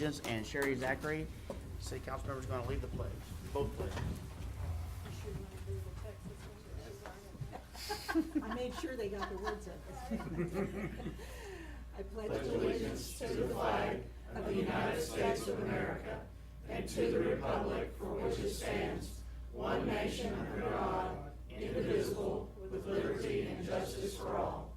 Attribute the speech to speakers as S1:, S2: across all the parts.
S1: allegiance, and Sherry Zachary, city council member, is going to lead the pledge. Both pledges.
S2: I made sure they got the words up. I pledge
S3: allegiance to the flag of the United States of America and to the republic for which it stands, one nation under God, indivisible, with liberty and justice for all.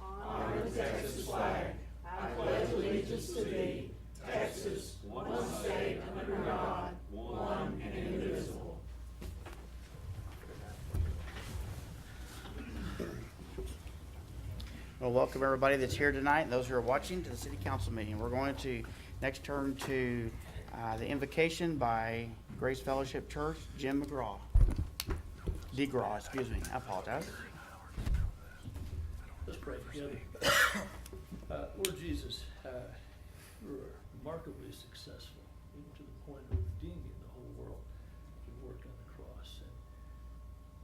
S3: Honor the Texas flag. I pledge allegiance to thee, Texas, one state under God, one and indivisible.
S1: Well, welcome everybody that's here tonight and those who are watching to the city council meeting. We're going to next turn to the invocation by Grace Fellowship Church, Jim DeGraw, excuse me. I apologize.
S4: Let's pray together. Lord Jesus, you were remarkably successful, even to the point of redeeming the whole world. You worked on the cross. And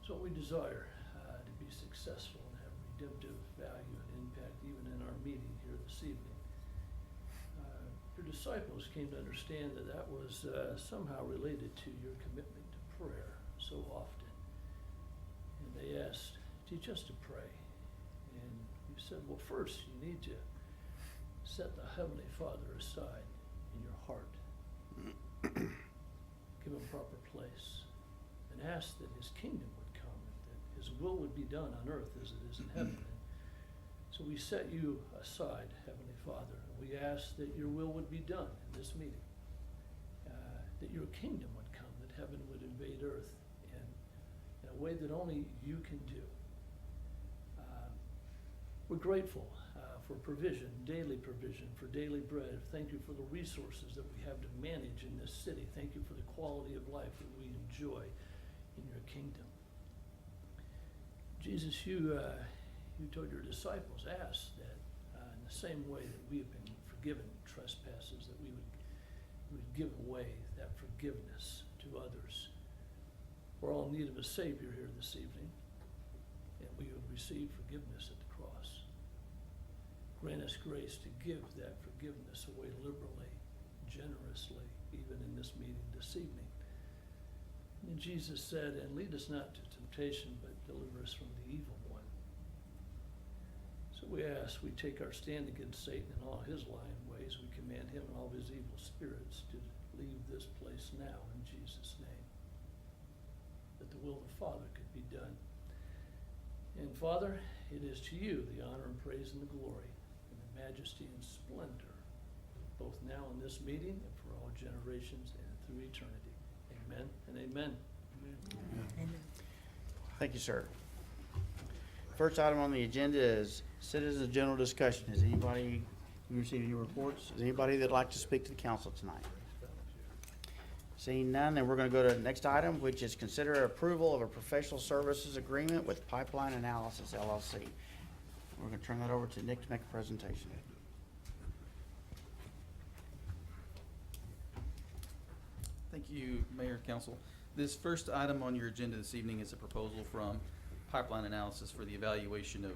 S4: so we desire to be successful and have redemptive value and impact even in our meeting here this evening. Your disciples came to understand that that was somehow related to your commitment to prayer so often. And they asked, teach us to pray. And you said, well, first you need to set the Heavenly Father aside in your heart. Give him proper place. And ask that his kingdom would come, and that his will would be done on earth as it is in heaven. And so we set you aside, Heavenly Father, and we ask that your will would be done in this meeting. That your kingdom would come, that heaven would invade earth in a way that only you can do. We're grateful for provision, for daily bread. Thank you for the resources that we have to manage in this city. Thank you for the quality of life that we enjoy in your kingdom. Jesus, you told your disciples, ask that in the same way that we have been forgiven trespasses, that we would give away that forgiveness to others. We're all in need of a Savior here this evening, and we would receive forgiveness at the cross. Grant us grace to give that forgiveness away liberally, generously, even in this meeting this evening. And Jesus said, and lead us not to temptation, but deliver us from the evil one. So we ask, we take our stand against Satan and all his lying ways. We command him and all his evil spirits to leave this place now in Jesus' name, that the will of the Father could be done. And Father, it is to you the honor and praise and the glory, majesty and splendor, both now in this meeting and for all generations and through eternity. Amen and amen.
S2: Amen.
S1: Thank you, sir. First item on the agenda is citizens general discussion. Is anybody, you received any reports? Is anybody that'd like to speak to the council tonight? Seeing none, then we're going to go to the next item, which is consider approval of a professional services agreement with Pipeline Analysis LLC. We're going to turn that over to Nick to make a presentation.
S5: Thank you, Mayor, Council. This first item on your agenda this evening is a proposal from Pipeline Analysis for the evaluation of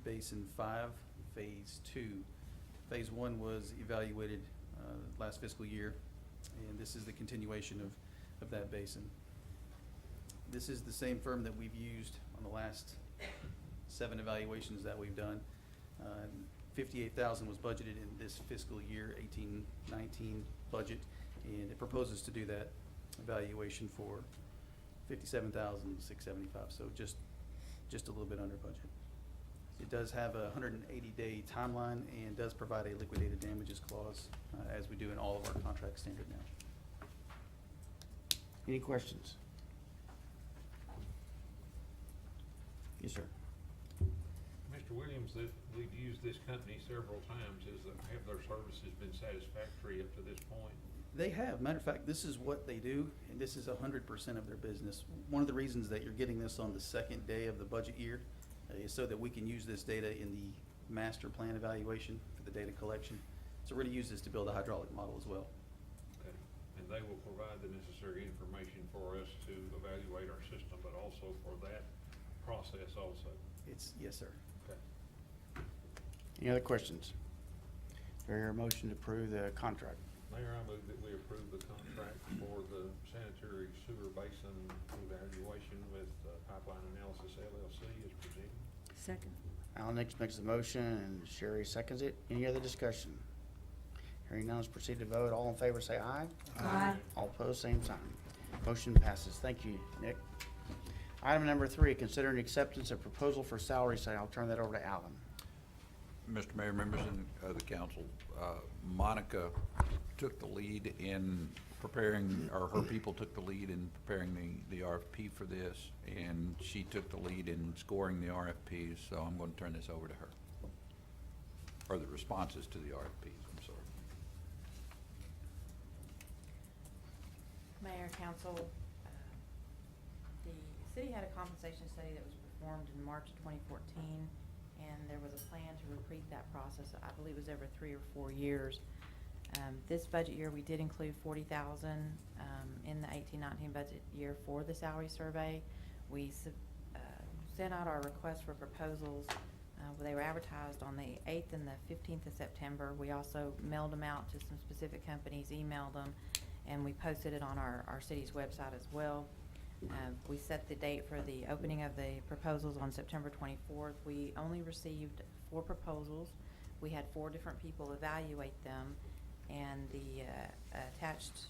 S5: Basin 5, Phase 2. Phase 1 was evaluated last fiscal year, and this is the continuation of that basin. This is the same firm that we've used on the last 7 evaluations that we've done. $58,000 was budgeted in this fiscal year 18-19 budget, and it proposes to do that evaluation for $57,675. So just a little bit under budget. It does have a 180-day timeline and does provide a liquidated damages clause, as we do in all of our contracts standard now.
S1: Any questions? Yes, sir.
S6: Mr. Williams, that we've used this company several times. Have their services been satisfactory up to this point?
S5: They have. Matter of fact, this is what they do, and this is 100% of their business. One of the reasons that you're getting this on the second day of the budget year is so that we can use this data in the master plan evaluation for the data collection. So we're going to use this to build a hydraulic model as well.
S6: Okay. And they will provide the necessary information for us to evaluate our system, but also for that process also?
S5: Yes, sir.
S6: Okay.
S1: Any other questions? Do I hear a motion to approve the contract?
S6: Mayor, I move that we approve the contract for the sanitary sewer basin evaluation with Pipeline Analysis LLC as presented.
S2: Second.
S1: Alan Nix makes the motion and Sherry seconds it. Any other discussion? Hearing none, let's proceed to vote. All in favor say aye.
S2: Aye.
S1: All opposed, same sign. Motion passes. Thank you, Nick. Item number 3, considering acceptance of proposal for salary study. I'll turn that over to Alan.
S7: Mr. Mayor, members of the council, Monica took the lead in preparing, or her people took the lead in preparing the RFP for this, and she took the lead in scoring the RFPs, so I'm going to turn this over to her. Or the responses to the RFPs, I'm sorry.
S8: Mayor, council, the city had a compensation study that was performed in March of 2014, and there was a plan to repeat that process. I believe it was every 3 or 4 years. This budget year, we did include $40,000 in the 18-19 budget year for the salary survey. We sent out our request for proposals. They were advertised on the 8th and the 15th of September. We also mailed them out to some specific companies, emailed them, and we posted it on our city's website as well. We set the date for the opening of the proposals on September 24th. We only received 4 proposals. We had 4 different people evaluate them, and the attached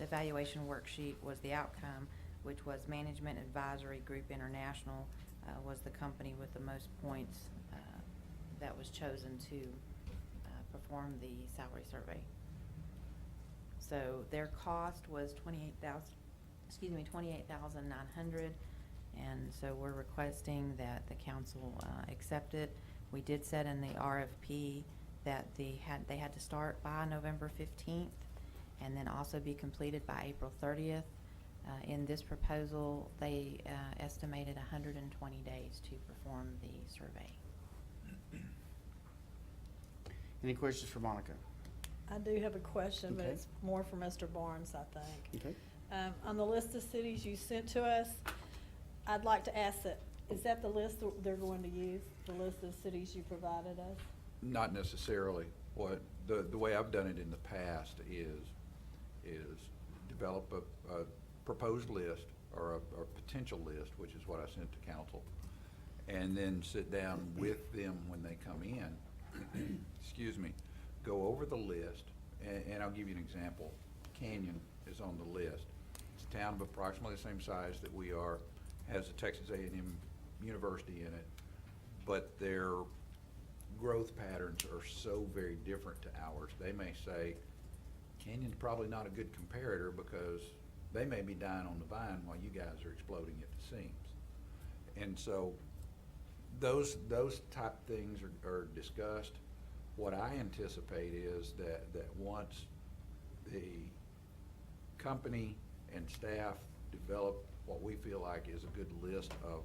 S8: evaluation worksheet was the outcome, which was Management Advisory Group International was the company with the most points that was chosen to perform the salary survey. So their cost was $28,900, and so we're requesting that the council accept it. We did set in the RFP that they had to start by November 15th and then also be completed by April 30th. In this proposal, they estimated 120 days to perform the survey.
S1: Any questions for Monica?
S2: I do have a question, but
S1: Okay.
S2: it's more for Mr. Barnes, I think.
S1: Okay.
S2: On the list of cities you sent to us, I'd like to ask that, is that the list that they're going to use, the list of cities you provided us?
S7: Not necessarily. What, the way I've done it in the past is develop a proposed list or a potential list, which is what I sent to council, and then sit down with them when they come in, excuse me, go over the list, and I'll give you an example. Canyon is on the list. It's a town of approximately the same size that we are, has a Texas A&M University in it, but their growth patterns are so very different to ours. They may say, Canyon's probably not a good comparator because they may be dying on the vine while you guys are exploding at the seams. And so those type things are discussed. What I anticipate is that once the company and staff develop what we feel like is a good list of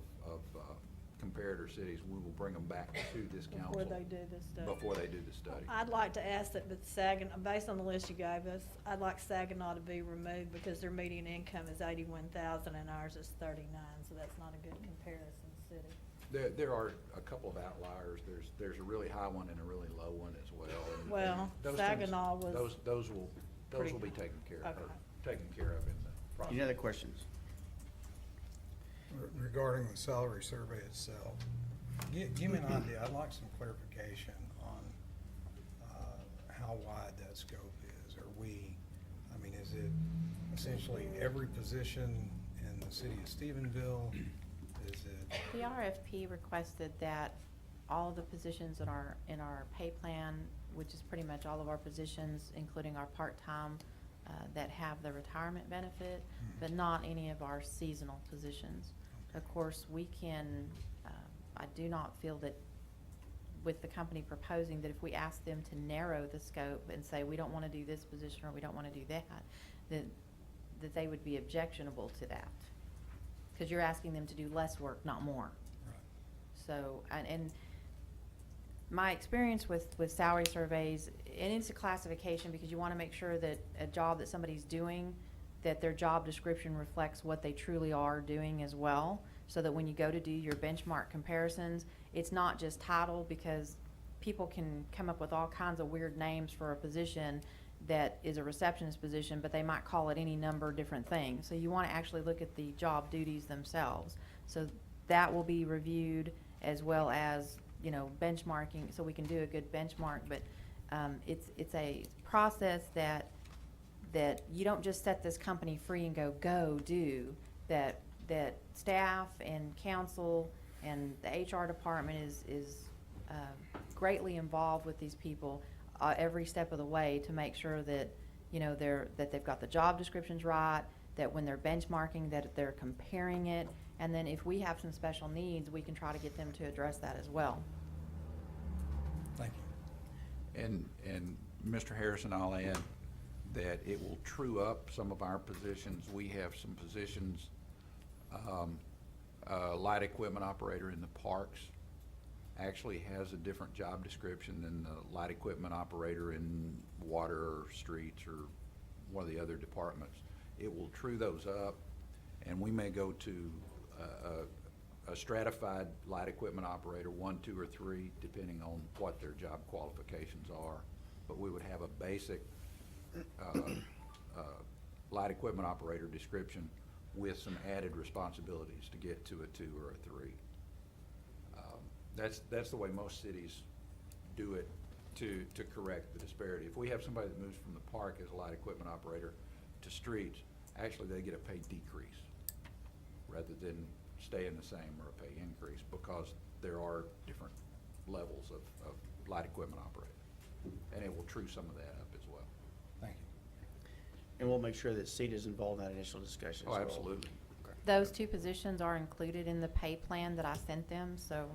S7: comparator cities, we will bring them back to this council.
S2: Before they do this study?
S7: Before they do the study.
S2: I'd like to ask that, but Saginaw, based on the list you gave us, I'd like Saginaw to be removed because their median income is 81,000 and ours is 39, so that's not a good comparison city.
S7: There are a couple of outliers. There's a really high one and a really low one as well. And
S2: Well,
S7: those things-
S2: Saginaw was
S7: Those will
S2: pretty-
S7: be taken care of, or
S2: okay.
S7: taken care of in the process.
S1: Any other questions?
S9: Regarding the salary survey itself, give me an idea, I'd like some clarification on how wide that scope is. Is it essentially every position in the city of Stephenville? Is it?
S8: The RFP requested that all of the positions in our pay plan, which is pretty much all of our positions, including our part-time, that have the retirement benefit, but not any of our seasonal positions. Of course, we can, I do not feel that with the company proposing that if we ask them to narrow the scope and say, we don't want to do this position or we don't want to do that they would be objectionable to that. Because you're asking them to do less work, not more.
S9: Right.
S8: So, and my experience with salary surveys, and it's a classification because you want to make sure that a job that somebody's doing, that their job description reflects what they truly are doing as well, so that when you go to do your benchmark comparisons, it's not just title, because people can come up with all kinds of weird names for a position that is a receptionist position, but they might call it any number of different things. So you want to actually look at the job duties themselves. So that will be reviewed, as well as, you know, benchmarking, so we can do a good benchmark. But it's a process that you don't just set this company free and go do. That staff and council and the HR department is greatly involved with these people every step of the way to make sure that, you know, that they've got the job descriptions right, that when they're benchmarking, that they're comparing it, and then if we have some special needs, we can try to get them to address that as well.
S9: Thank you.
S7: And Mr. Harrison, I'll add that it will true up some of our positions. We have some positions, light equipment operator in the parks actually has a different job description than the light equipment operator in water or streets or one of the other departments. It will true those up, and we may go to a stratified light equipment operator, 1, 2, or 3, depending on what their job qualifications are. But we would have a basic light equipment operator description with some added responsibilities to get to a 2 or a 3. That's the way most cities do it to correct the disparity. If we have somebody that moves from the park as a light equipment operator to streets, actually they get a pay decrease rather than staying the same or a pay increase, because there are different levels of light equipment operator. And it will true some of that up as well.
S9: Thank you.
S1: And we'll make sure that CETA is involved in that initial discussion as
S7: Oh,
S1: well.
S7: absolutely.
S8: Those 2 positions are included in the pay plan that I sent them, so.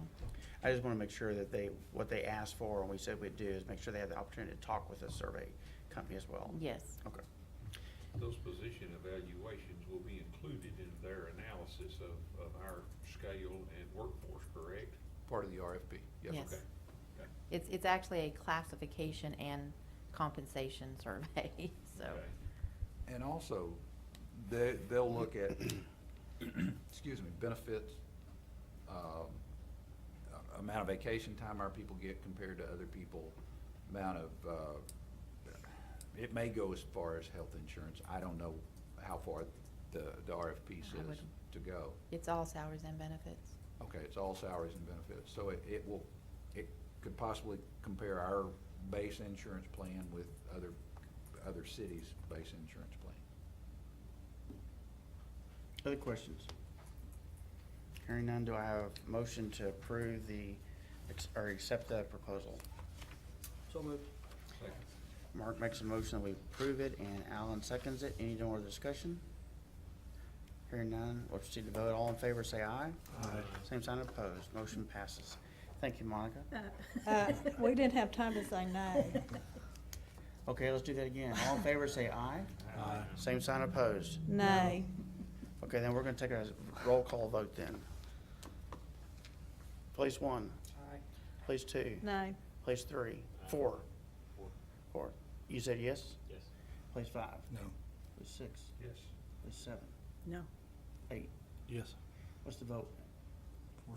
S1: I just want to make sure that what they asked for and we said we'd do is make sure they have the opportunity to talk with a survey company as well.
S8: Yes.
S1: Okay.
S6: Those position evaluations will be included in their analysis of our scale and workforce, correct?
S7: Part of the RFP, yes.
S8: Yes.
S6: Okay. Okay.
S8: It's actually a classification and compensation survey, so.
S6: Okay.
S7: And also, they'll look at, excuse me, benefits, amount of vacation time our people get compared to other people, amount of, it may go as far as health insurance. I don't know how far the RFP says
S8: would-
S7: to go.
S8: It's all salaries and benefits.
S7: Okay, it's all salaries and benefits. So it could possibly compare our base insurance plan with other cities' base insurance plan.
S1: Other questions? Hearing none, do I have a motion to approve or accept the proposal?
S4: So moved.
S6: Second.
S1: Mark makes a motion that we approve it, and Alan seconds it. Any more discussion? Hearing none, we'll proceed to vote. All in favor, say aye.
S9: Aye.
S1: Same sign opposed. Motion passes. Thank you, Monica.
S2: We didn't have time to say no.
S1: Okay, let's do that again. All in favor, say aye.
S9: Aye.
S1: Same sign opposed.
S2: Nay.
S1: Okay, then we're gonna take a roll call vote then. Place 1.
S4: Aye.
S1: Place 2.
S2: Nay.
S1: Place 3. 4. 4. You said yes?
S6: Yes.
S1: Place 5.
S9: No.
S1: Place 6.
S6: Yes.
S1: Place 7.
S2: No.
S1: 8.
S9: Yes.
S1: What's the vote?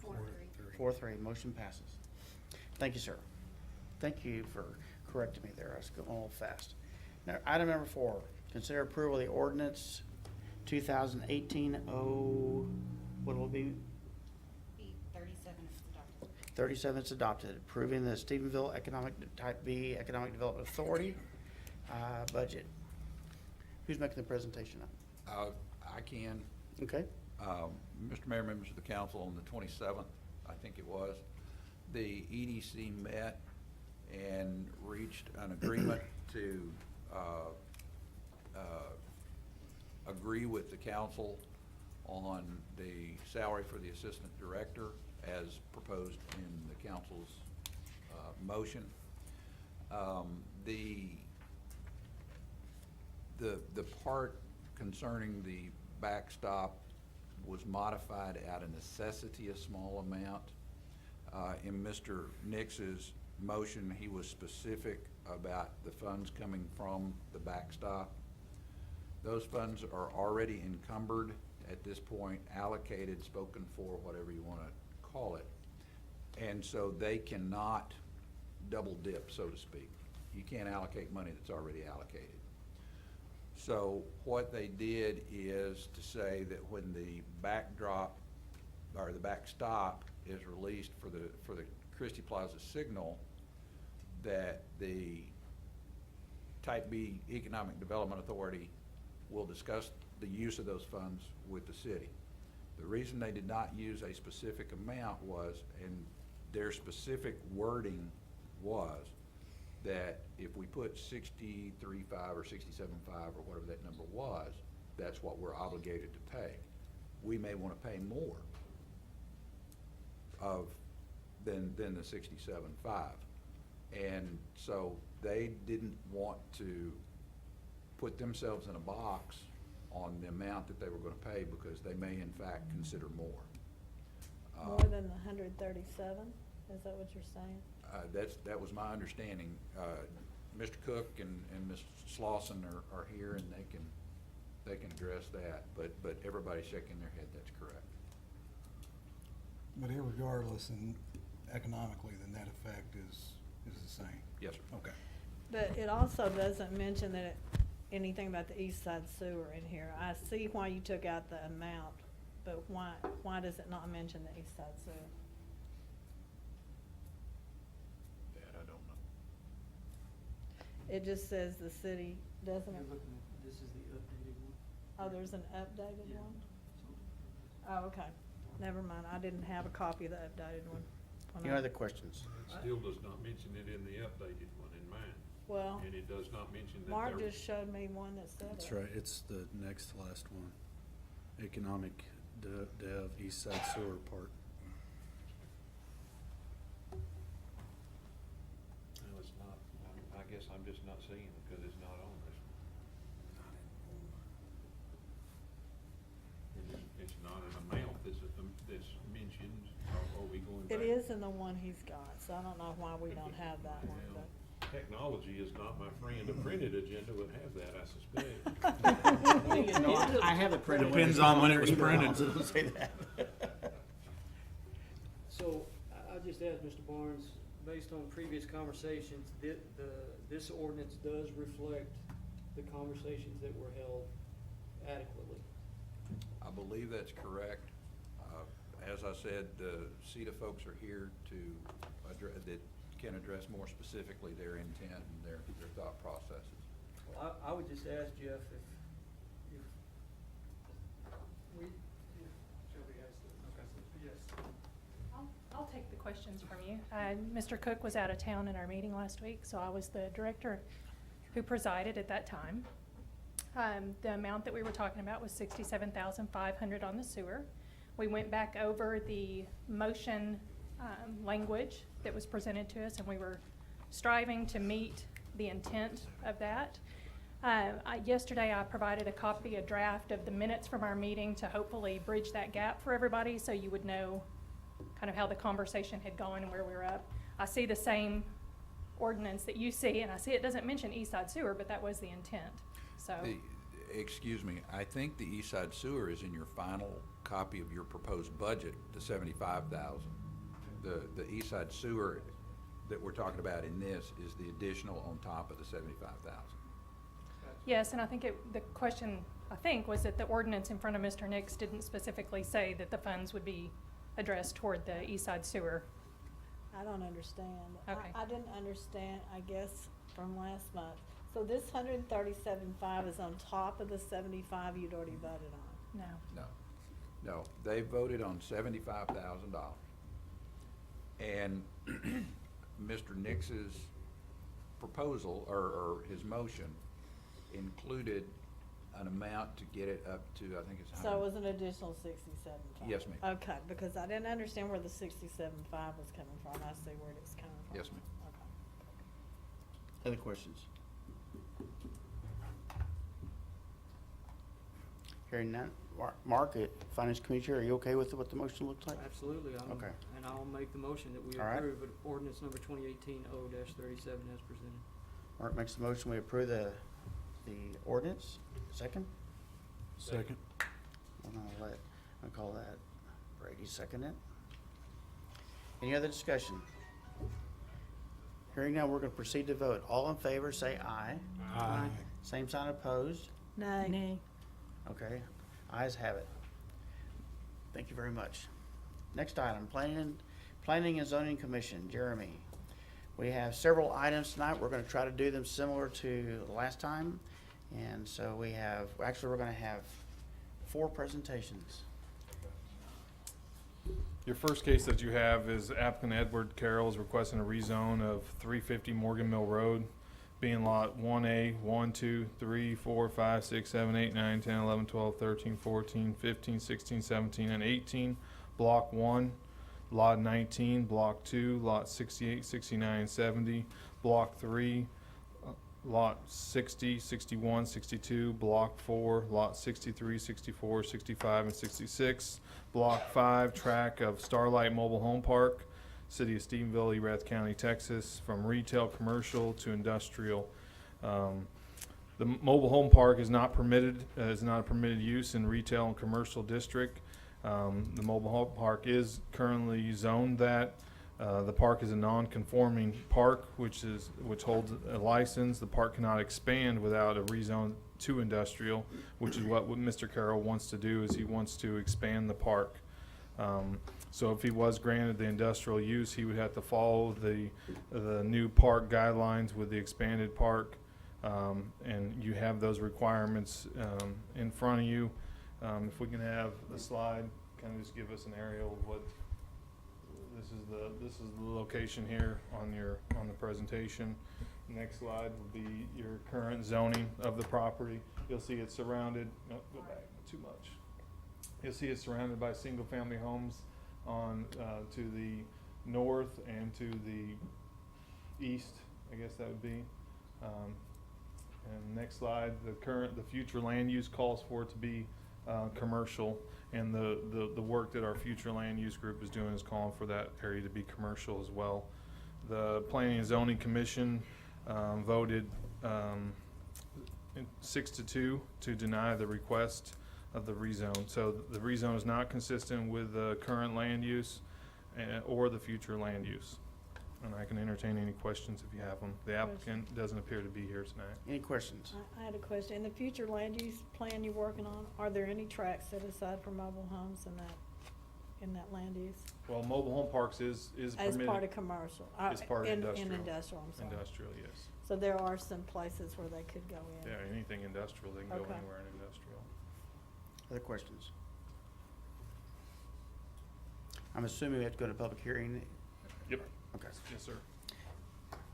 S9: 4-3.
S1: 4-3. Motion passes. Thank you, sir. Thank you for correcting me there. I was going a little fast. Now, item number 4, consider approval of the ordinance 2018 what will it be? 37 is adopted, approving the Stephenville Type B Economic Development Authority budget. Who's making the presentation?
S7: I can.
S1: Okay.
S7: Mr. Mayor, members of the council, on the 27th, I think it was, the EDC met and reached an agreement to agree with the council on the salary for the assistant director as proposed in the council's motion. The part concerning the backstop was modified out of necessity, a small amount. In Mr. Nix's motion, he was specific about the funds coming from the backstop. Those funds are already encumbered at this point, allocated, spoken for, whatever you want to call it. And so they cannot double dip, so to speak. You can't allocate money that's already allocated. So what they did is to say that when the backdrop, or the backstop is released for the Christie Plaza signal, that the Type B Economic Development Authority will discuss the use of those funds with the city. The reason they did not use a specific amount was, and their specific wording was, that if we put 63.5 or 67.5 or whatever that number was, that's what we're obligated to pay. We may want to pay more than the 67.5. And so they didn't want to put themselves in a box on the amount that they were gonna pay, because they may in fact consider more.
S2: More than the 137? Is that what you're saying?
S7: That was my understanding. Mr. Cook and Ms. Slauson are here, and they can address that, but everybody's shaking their head, that's correct.
S9: But irregardless, and economically, the net effect is the same?
S7: Yes, sir.
S9: Okay.
S2: But it also doesn't mention that anything about the east side sewer in here. I see why you took out the amount, but why does it not mention the east side sewer?
S7: That I don't know.
S2: It just says the city, doesn't
S10: You're
S2: it?
S10: looking at, this is the updated one.
S2: Oh, there's an updated
S10: Yeah.
S2: one? Oh, okay. Never mind. I didn't have a copy of the updated one. when
S1: Any
S2: I-
S1: other questions?
S6: It still does not mention it in the updated one in mine,
S2: Well,
S6: and it does not mention that
S2: Mark
S6: there.
S2: just showed me one that said it.
S11: That's right, it's the next to last one. Economic Dev East Side Sewer Part.
S6: No, it's not. I guess I'm just not seeing it because it's not on this one. It's not an amount that's mentioned. Are we going back?
S2: It is in the one he's got, so I don't know why we don't have that one,
S6: Well,
S2: but.
S6: Technology is not my friend. A printed agenda would have that, I suspect.
S1: No, I have it printed.
S11: Depends on when it was printed.
S1: It'll say that.
S10: So, I just asked Mr. Barnes, based on previous conversations, this ordinance does reflect the conversations that were held adequately.
S7: I believe that's correct. As I said, the CETA folks are here to that can address more specifically their intent and their thought processes.
S10: Well, I would just ask Jeff if Shelby has the, yes.
S12: I'll take the questions from you. Mr. Cook was out of town in our meeting last week, so I was the director who presided at that time. The amount that we were talking about was $67,500 on the sewer. We went back over the motion language that was presented to us, and we were striving to meet the intent of that. Yesterday I provided a draft of the minutes from our meeting to hopefully bridge that gap for everybody, so you would know kind of how the conversation had gone and where we were up. I see the same ordinance that you see, and I see it doesn't mention East Side Sewer, but that was the intent, so.
S7: Excuse me, I think the East Side Sewer is in your final copy of your proposed budget, the $75,000. The East Side Sewer that we're talking about in this is the additional on top of the $75,000.
S12: Yes, and I think the question, was that the ordinance in front of Mr. Nix didn't specifically say that the funds would be addressed toward the East Side Sewer.
S2: I don't understand.
S12: Okay.
S2: I didn't understand, I guess, from last month. So this 137.5 is on top of the 75 you'd already voted on?
S12: No.
S7: No, they voted on $75,000. And Mr. Nix's proposal, or his motion, included an amount to get it up to, I think it's
S2: So it was an additional 67.5?
S7: Yes, ma'am.
S2: Okay, because I didn't understand where the 67.5 was coming from. I see where it's coming from.
S7: Yes, ma'am.
S2: Okay.
S1: Other questions? Hearing none. Mark, Finance Committee Chair, are you okay with what the motion looks like?
S10: Absolutely.
S1: Okay.
S10: And I'll make the motion that we
S1: All right.
S10: approve ordinance number 2018-0-37 as presented.
S1: Mark makes the motion, we approve the ordinance. Second?
S11: Second.
S1: I'll call that Brady second it. Any other discussion? Hearing none, we're gonna proceed to vote. All in favor, say aye.
S9: Aye.
S1: Same sign opposed.
S2: Nay.
S1: Okay, ayes have it. Thank you very much. Next item, Planning and Zoning Commission, Jeremy. We have several items tonight. We're gonna try to do them similar to last time. And so we have, actually, we're gonna have 4 presentations.
S13: Your first case that you have is applicant Edward Carroll is requesting a rezone of 350 Morgan Mill Road, being lot 1A, 1, 2, 3, 4, 5, 6, 7, 8, 9, 10, 11, 12, 13, 14, 15, 16, 17, and 18. Block 1, lot 19, block 2, lot 68, 69, 70, block 3, lot 60, 61, 62, block 4, lot 63, 64, 65, and 66, block 5, tract of Starlight Mobile Home Park, City of Stephenville, Erath County, Texas, from retail, commercial to industrial. The mobile home park is not permitted, is not a permitted use in retail and commercial district. The mobile home park is currently zoned that. The park is a non-conforming park, which holds a license. The park cannot expand without a rezone to industrial, which is what Mr. Carroll wants to do, is he wants to expand the park. So if he was granted the industrial use, he would have to follow the new park guidelines with the expanded park. And you have those requirements in front of you. If we can have the slide, kind of just give us an aerial of what this is the location here on the presentation. Next slide will be your current zoning of the property. You'll see it's surrounded, no, go back, too much. You'll see it's surrounded by single family homes on to the north and to the east, I guess that would be. And next slide, the future land use calls for it to be commercial, and the work that our future land use group is doing is calling for that area to be commercial as well. The Planning and Zoning Commission voted 6-2 to deny the request of the rezone. So the rezone is not consistent with the current land use or the future land use. And I can entertain any questions if you have them. The applicant doesn't appear to be here tonight.
S1: Any questions?
S2: I had a question. In the future land use plan you're working on, are there any tracts set aside for mobile homes in that land use?
S13: Well, mobile home parks is permitted.
S2: As part of commercial?
S13: It's part of industrial.
S2: In industrial, I'm sorry.
S13: Industrial, yes.
S2: So there are some places where they could go in?
S13: Yeah, anything industrial, they can go
S2: Okay.
S13: anywhere in industrial.
S1: Other questions? I'm assuming we have to go to public hearing.
S13: Yep.
S1: Okay.
S13: Yes, sir.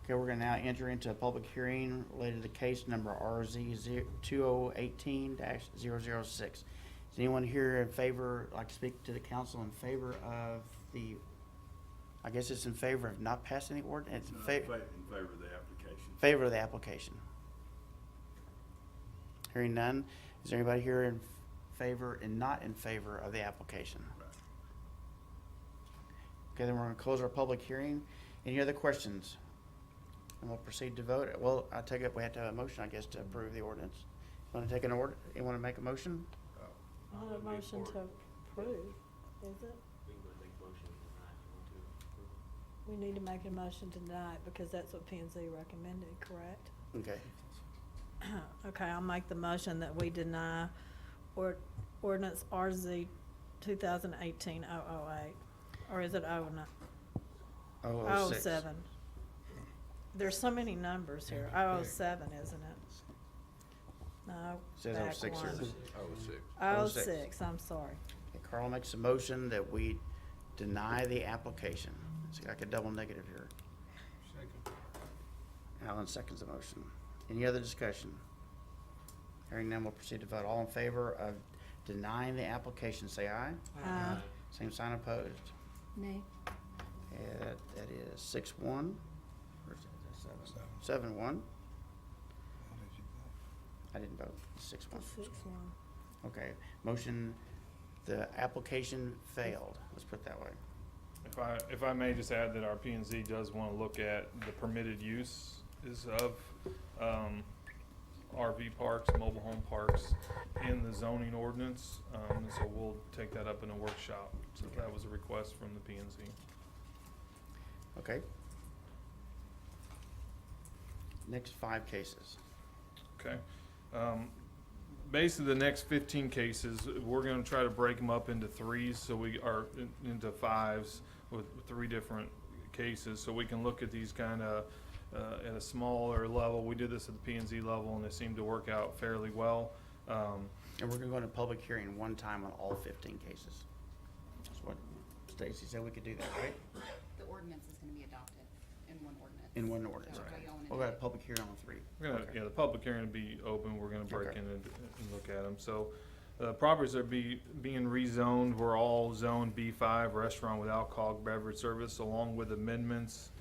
S1: Okay, we're gonna now enter into a public hearing related to case number RZ 2018-006. Is anyone here in favor, like to speak to the council in favor of the, I guess it's in favor of not passing the ordinance?
S11: In favor of the application.
S1: Favor of the application. Hearing none, is there anybody here in favor and not in favor of the application? Okay, then we're gonna close our public hearing. Any other questions? And we'll proceed to vote. Well, I take it we have to have a motion, I guess, to approve the ordinance. You wanna take an order, you wanna make a motion?
S2: Not a motion to approve, is it? We need to make a motion to deny it because that's what P and Z recommended, correct?
S1: Okay,
S2: Okay, I'll make the motion that we deny ordinance RZ 2018-008. Or is it 09?
S1: 006.
S2: 007. There's so many numbers here. 007, isn't it? No,
S1: Says
S2: back
S1: 06 here.
S2: one.
S1: 06.
S2: 06, I'm sorry.
S1: Okay, Carl makes a motion that we deny the application. It's like a double negative here.
S6: Second.
S1: Alan seconds the motion. Any other discussion? Hearing none, we'll proceed to vote. All in favor of denying the application, say aye.
S2: Aye.
S1: Same sign opposed.
S2: Nay.
S1: Yeah, that is 6-1. Or is that 7-1?
S9: How did you vote?
S1: I didn't vote. 6-1.
S2: 6-1.
S1: Okay, motion, the application failed. Let's put it that way.
S13: If I may just add that our P and Z does want to look at the permitted use of RV parks, mobile home parks in the zoning ordinance. So we'll take that up in a workshop. So that was a request from the P and Z.
S1: Okay. next 5 cases.
S13: Okay. Basically, the next 15 cases, we're gonna try to break them up into threes, so we are into fives with 3 different cases, so we can look at these kinda at a smaller level. We did this at the P and Z level, and it seemed to work out fairly well.
S1: And we're gonna go into public hearing one time on all 15 cases. That's what Stacy said, we could do that, right?
S14: The ordinance is gonna be adopted in one ordinance.
S1: In one ordinance,
S14: So
S1: right?
S14: how y'all wanna
S1: We'll
S14: do
S1: go to
S14: it?
S1: public hearing on 3.
S13: We're gonna,
S1: Okay.
S13: yeah, the public hearing will be open, we're gonna break
S1: Okay.
S13: in and look at them. So, properties that are being rezoned were all zoned B5, restaurant with alcoholic beverage service, along with amendments.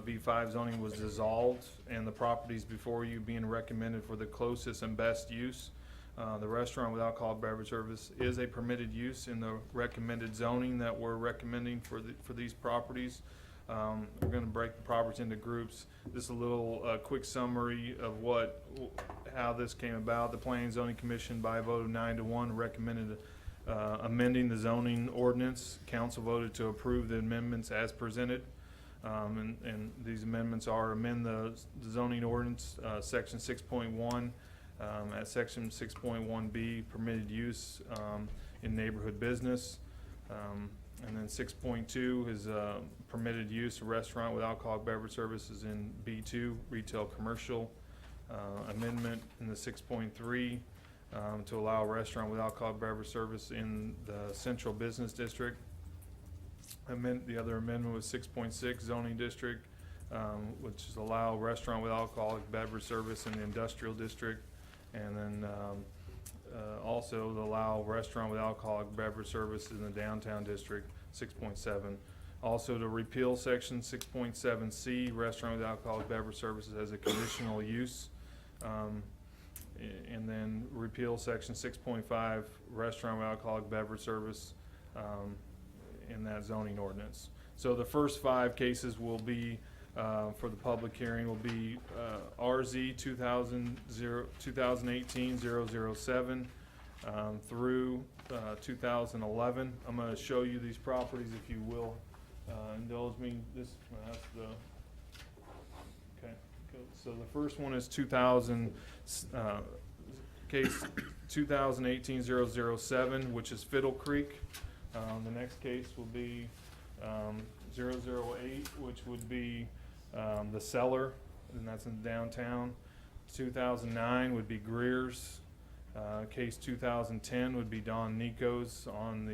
S13: B5 zoning was dissolved, and the properties before you being recommended for the closest and best use. The restaurant with alcoholic beverage service is a permitted use in the recommended zoning that we're recommending for these properties. We're gonna break the properties into groups. Just a little, quick summary of how this came about. The Planning and Zoning Commission by a vote of 9-1 recommended, amending the zoning ordinance. Council voted to approve the amendments as presented. And these amendments are amend the zoning ordinance, section 6.1, at section 6.1B, permitted use, in neighborhood business. And then 6.2 is permitted use of restaurant with alcoholic beverage services in B2, retail commercial. Amendment in the 6.3 to allow a restaurant with alcoholic beverage service in the central business district. The other amendment was 6.6 zoning district, which is allow restaurant with alcoholic beverage service in the industrial district. And then also to allow restaurant with alcoholic beverage services in the downtown district, 6.7. Also to repeal section 6.7C, restaurant with alcoholic beverage services as a conditional use. And then repeal section 6.5, restaurant with alcoholic beverage service in that zoning ordinance. So the first 5 cases will be, for the public hearing, will be RZ 2018-007 through 2011. I'm going to show you these properties, if you will indulge me. This, that's the, okay. So the first one is 2000, case 2018-007, which is Fiddle Creek. The next case will be 008, which would be the Cellar, and that's in downtown. 2009 would be Greer's. Case 2010 would be Don Nico's on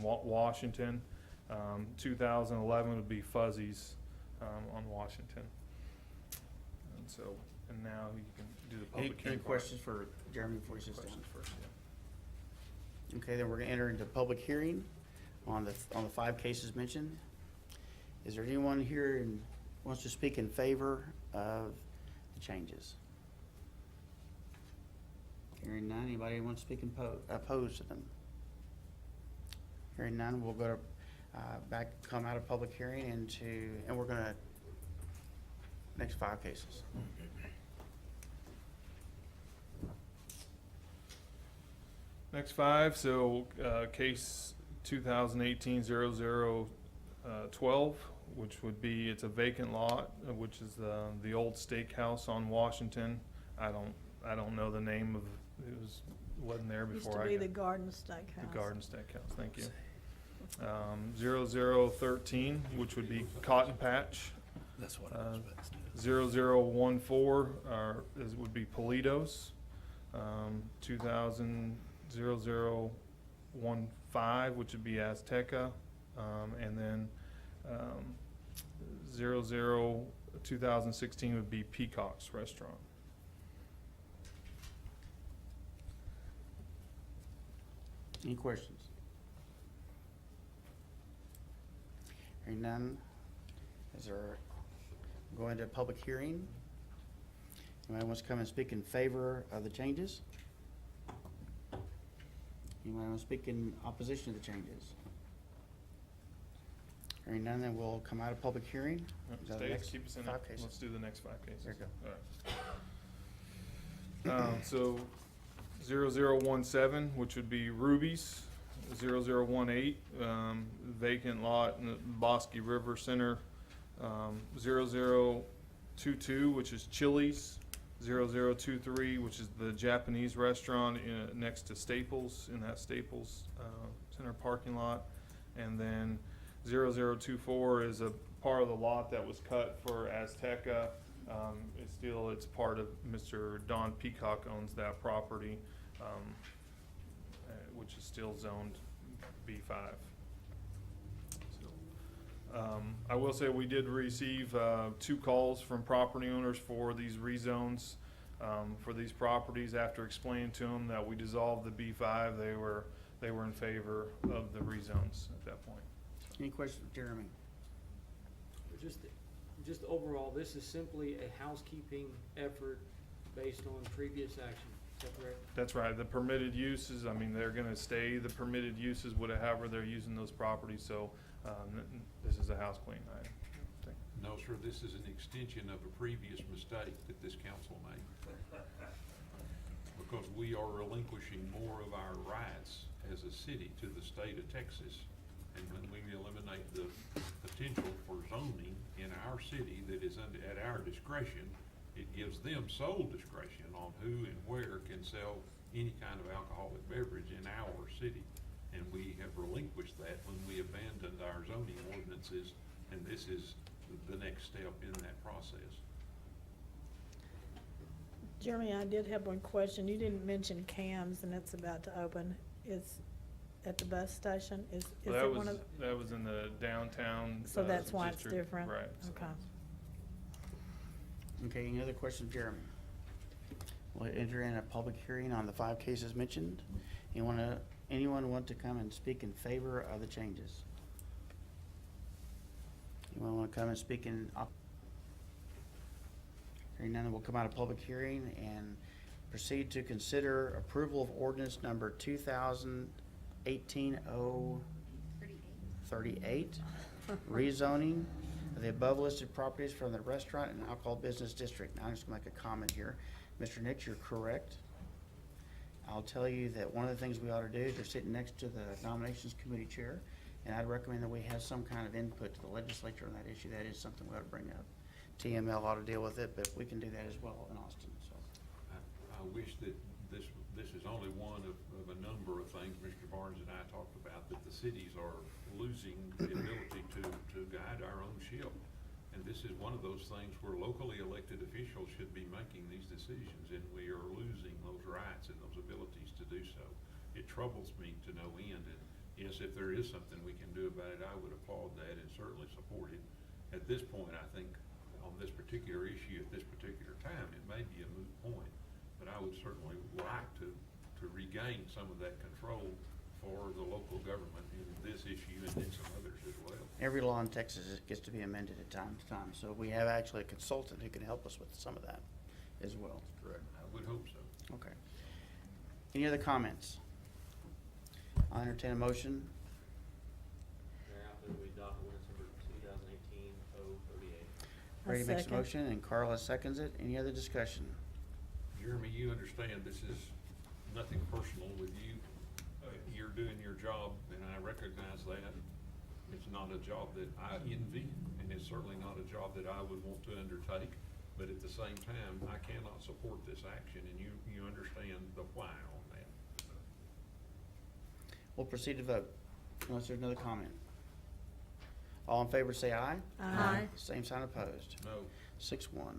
S13: Washington. 2011 would be Fuzzy's on Washington. And so, and now you can do the public hearing.
S1: Any questions for Jeremy before he sits down?
S13: Questions first, yeah.
S1: Okay, then we're gonna enter into public hearing on the 5 cases mentioned. Is there anyone here who wants to speak in favor of the changes? Hearing none, anybody want to speak opposed to them? Hearing none, we'll go to, come out of public hearing and we're gonna, next 5 cases.
S13: Next 5, so case 2018-0012, which would be, it's a vacant lot, which is the old steakhouse on Washington. I don't know the name of, wasn't there
S2: Used
S13: before
S2: to
S13: I
S2: be
S13: got.
S2: the Garden Steakhouse.
S13: The Garden Steakhouse, thank you. 0013, which would be Cotton Patch.
S11: That's what I was about to do.
S13: 0014 would be Politos. 0015, which would be Azteca. And then 2016 would be Peacock's Restaurant.
S1: Any questions? Hearing none, is there, go into public hearing? Anybody wants to come and speak in favor of the changes? Anybody want to speak in opposition to the changes? Hearing none, then we'll come out of public hearing. Is that the
S13: Stays,
S1: next
S13: keep us in
S1: 5
S13: it.
S1: cases?
S13: Let's do the next 5 cases.
S1: There you
S13: All right. So 0017, which would be Ruby's. 0018, vacant lot in the Bosque River Center. 0019 22, which is Chili's, 0023, which is the Japanese restaurant next to Staples, in that Staples Center parking lot. And then 0024 is a part of the lot that was cut for Azteca. It's part of Mr. Don Peacock owns that property, which is still zoned B5. I will say we did receive 2 calls from property owners for these rezones for these properties. After explaining to them that we dissolved the B5, they were in favor of the rezones at that point.
S1: Any questions, Jeremy?
S10: Just overall, this is simply a housekeeping effort based on previous action, is that correct?
S13: That's right. The permitted uses, I mean, they're gonna stay the permitted uses, however they're using those properties, so this is a house clean item.
S6: No, sir, this is an extension of a previous mistake that this council made. Because we are relinquishing more of our rights as a city to the state of Texas. And when we eliminate the potential for zoning in our city that is at our discretion, it gives them sole discretion on who and where can sell any kind of alcoholic beverage in our city. And we have relinquished that when we abandoned our zoning ordinances, and this is the next step in that process.
S2: Jeremy, I did have one question. You didn't mention Cam's, and it's about to open. Is at the bus station? Is
S13: Well,
S2: it one of?
S13: that was in the downtown.
S2: So that's why it's
S13: district.
S2: different?
S13: Right. so
S2: Okay.
S1: Okay, any other questions, Jeremy? We'll enter in a public hearing on the 5 cases mentioned. Anyone want to come and speak in favor of the changes? Anyone want to come and speak in Hearing none, we'll come out of public hearing and proceed to consider approval of ordinance number 2018-038, rezoning of the above listed properties from the restaurant and alcohol business district. Now I'm just gonna make a comment here. Mr. Nix, you're correct. I'll tell you that one of the things we ought to do is you're sitting next to the nominations committee chair, and I'd recommend that we have some kind of input to the legislature on that issue. That is something we ought to bring up. TML ought to deal with it, but we can do that as well in Austin, so.
S6: I wish that this is only one of a number of things Mr. Barnes and I talked about, that the cities are losing the ability to guide our own ship. And this is one of those things where locally elected officials should be making these decisions, and we are losing those rights and those abilities to do so. It troubles me to no end, and yes, if there is something we can do about it, I would applaud that and certainly support it. At this point, I think on this particular issue, at this particular time, it may be a moot point, but I would certainly like to regain some of that control for the local government in this issue and in some others as well.
S1: Every law in Texas gets to be amended at time to time, so we have actually a consultant who can help us with some of that as well.
S6: Correct. I would hope so.
S1: Okay. Any other comments? I'll entertain a motion.
S15: Mayor, I move we adopt ordinance number 2018-038.
S1: Brady makes a
S2: second.
S1: motion and Carla seconds it. Any other discussion?
S6: Jeremy, you understand this is nothing personal with you. You're doing your job, and I recognize that. It's not a job that I envy, and it's certainly not a job that I would want to undertake. But at the same time, I cannot support this action, and you understand the why on that.
S1: We'll proceed to vote unless there's another comment. All in favor say aye.
S2: Aye.
S1: Same sign opposed.
S6: No.
S1: 6-1.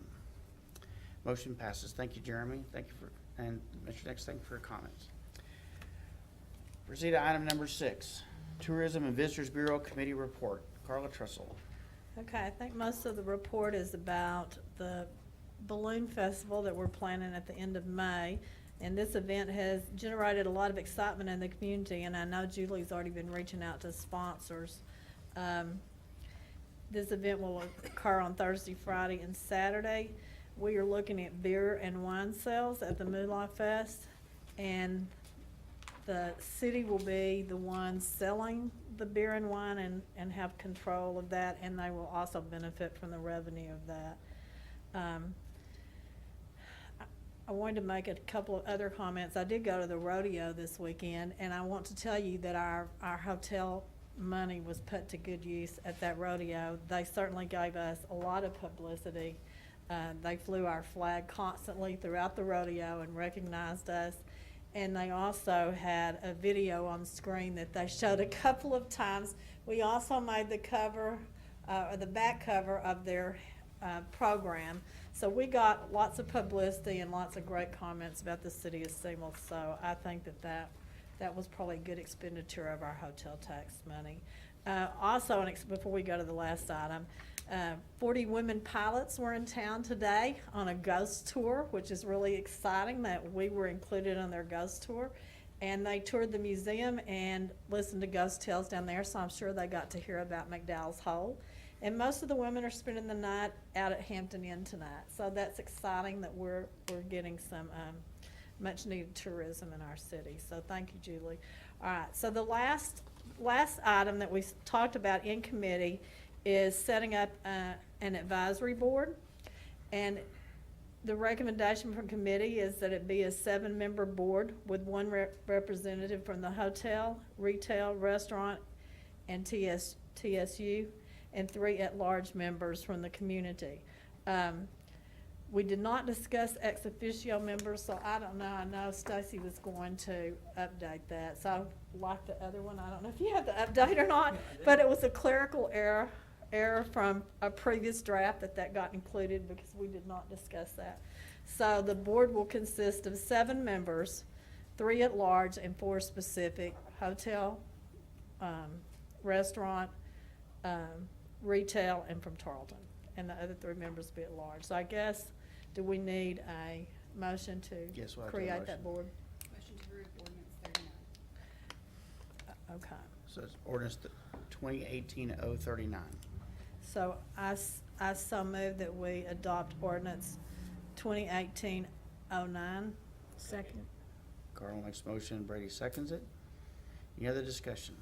S1: Motion passes. Thank you, Jeremy. Thank you and Mr. Nix, thank you for your comments. Proceed to item number 6, Tourism and Visitors Bureau Committee Report. Carla Trussell.
S2: Okay, I think most of the report is about the balloon festival that we're planning at the end of May. And this event has generated a lot of excitement in the community, and I know Julie's already been reaching out to sponsors. This event will occur on Thursday, Friday, and Saturday. We are looking at beer and wine sales at the Moolah Fest, and the city will be the ones selling the beer and wine and have control of that, and they will also benefit from the revenue of that. I wanted to make a couple of other comments. I did go to the rodeo this weekend, and I want to tell you that our hotel money was put to good use at that rodeo. They certainly gave us a lot of publicity. They flew our flag constantly throughout the rodeo and recognized us. And they also had a video on the screen that they showed a couple of times. We also made the cover, or the back cover of their program. So we got lots of publicity and lots of great comments about the city of Stephenville. So I think that was probably a good expenditure of our hotel tax money. Also, before we go to the last item, 40 women pilots were in town today on a ghost tour, which is really exciting that we were included on their ghost tour. And they toured the museum and listened to ghost tales down there, so I'm sure they got to hear about McDowell's Hole. And most of the women are spending the night out at Hampton Inn tonight. So that's exciting that we're getting some much needed tourism in our city. So thank you, Julie. All right, so the last item that we talked about in committee is setting up an advisory board. And the recommendation from committee is that it be a 7-member board with 1 representative from the hotel, retail, restaurant, and TSU, and 3 at-large members from the community. We did not discuss ex officio members, so I don't know. I know Stacy was going to update that. So like the other one, I don't know if you have the update or not, but it was a clerical error from a previous draft that got included because we did not discuss that. So the board will consist of 7 members, 3 at large and 4 specific: hotel, restaurant, retail, and from Tarleton. And the other 3 members will be at large. So I guess, do we need a motion to
S1: Yes, we'll have to have a
S2: create that
S1: motion.
S2: board?
S14: Motion to approve ordinance 39.
S2: Okay.
S1: So it's ordinance 2018-039.
S2: So I so move that we adopt ordinance 2018-09. Second.
S1: Carl makes a motion, Brady seconds it. Any other discussion?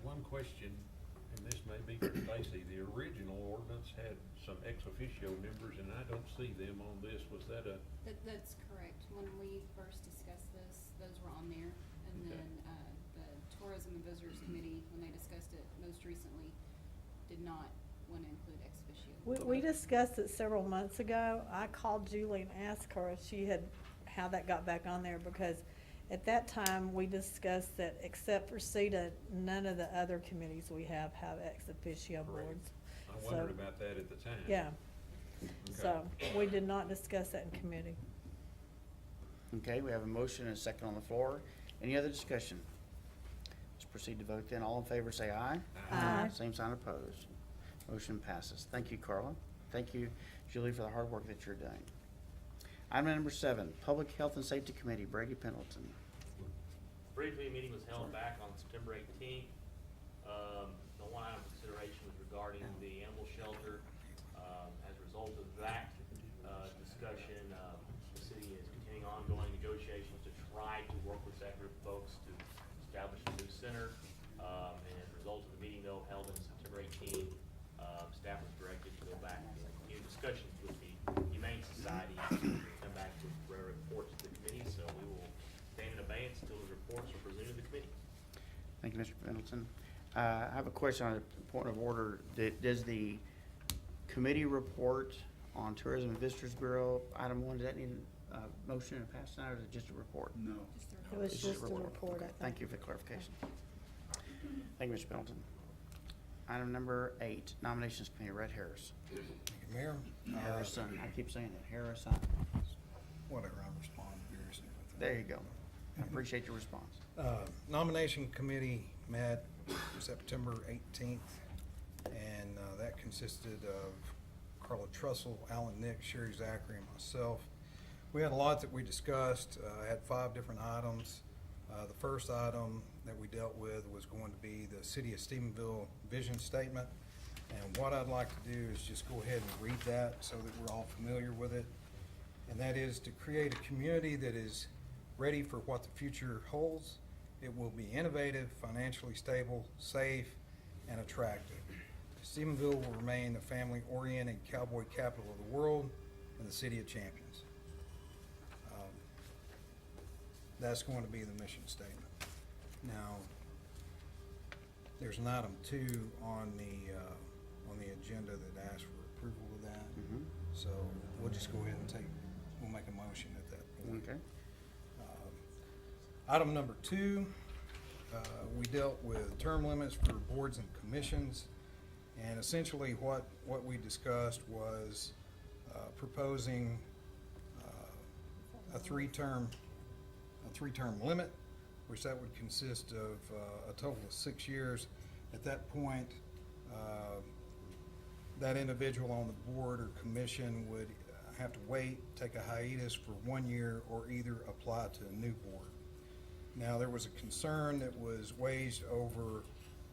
S6: One question, and this may be for Stacy. The original ordinance had some ex officio members, and I don't see them on this. Was that a?
S14: That's correct. When we first discussed this, those were on there. And
S6: Okay.
S14: then the Tourism and Visitors Committee, when they discussed it most recently, did not want to include ex officio.
S2: We discussed it several months ago. I called Julie and asked her if she had, how that got back on there, because at that time, we discussed that except for CETA, none of the other committees we have ex officio
S6: Correct.
S2: boards.
S6: I
S2: So-
S6: wondered about that at the time.
S2: Yeah,
S6: Okay.
S2: so we did not discuss that in committee.
S1: Okay, we have a motion and a second on the floor. Any other discussion? Let's proceed to vote then. All in favor say aye.
S2: Aye.
S1: Same sign opposed. Motion passes. Thank you, Carla. Thank you, Julie, for the hard work that you're doing. Item number 7, Public Health and Safety Committee, Brady Pendleton.
S15: Briefly, a meeting was held back on September 18th. The one item of consideration was regarding the animal shelter. As a result of that discussion, the city is continuing ongoing negotiations to try to work with that group of folks to establish a new center. And as a result of the meeting, though, held on September 18th, staff was directed to go back and continue discussions with the Humane Society and come back with reports to the committee. So we will stand in abeyance until the reports are presented to the committee.
S1: Thank you, Mr. Pendleton. I have a question on a point of order. Does the committee report on Tourism and Visitors Bureau, item 1, does that need a motion and pass tonight, or is it just a report?
S11: No.
S14: Just a
S2: It was
S1: It's
S2: just a report, I
S1: Okay,
S2: think.
S1: thank you for the clarification. Thank you, Mr. Pendleton. Item number 8, Nominations Committee, Red Harris.
S9: Thank you, Mayor.
S1: Harrison, I keep saying it, Harrison.
S9: Whatever, I respond to yours and everything.
S1: There you go. I appreciate your response.
S9: Nomination committee met September 18th, and that consisted of Carla Trussell, Alan Nick, Sherry Zachary, and myself. We had a lot that we discussed. I had 5 different items. The first item that we dealt with was going to be the City of Stephenville vision statement. And what I'd like to do is just go ahead and read that so that we're all familiar with it. And that is to create a community that is ready for what the future holds. It will be innovative, financially stable, safe, and attractive. Stephenville will remain the family-oriented cowboy capital of the world and the city of champions. That's going to be the mission statement. Now, there's an item 2 on the agenda that asks for approval of that. So we'll just go ahead and we'll make a motion at that point.
S1: Okay.
S9: Item number 2, we dealt with term limits for boards and commissions. And essentially what we discussed was proposing a three-term limit, which that would consist of a total of 6 years. At that point, that individual on the board or commission would have to wait, take a hiatus for 1 year, or either apply to a new board. Now, there was a concern that was waged over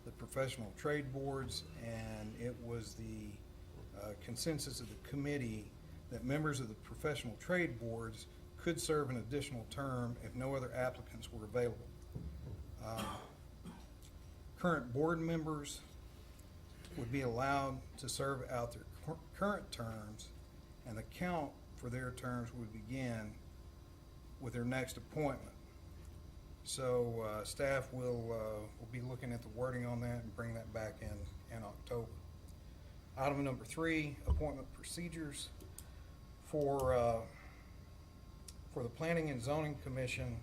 S9: the professional trade boards, and it was the consensus of the committee that members of the professional trade boards could serve an additional term if no other applicants were available. Current board members would be allowed to serve out their current terms, and the count for their terms would begin with their next appointment. So staff will be looking at the wording on that and bring that back in October. Item number 3, appointment procedures for the Planning and Zoning Commission,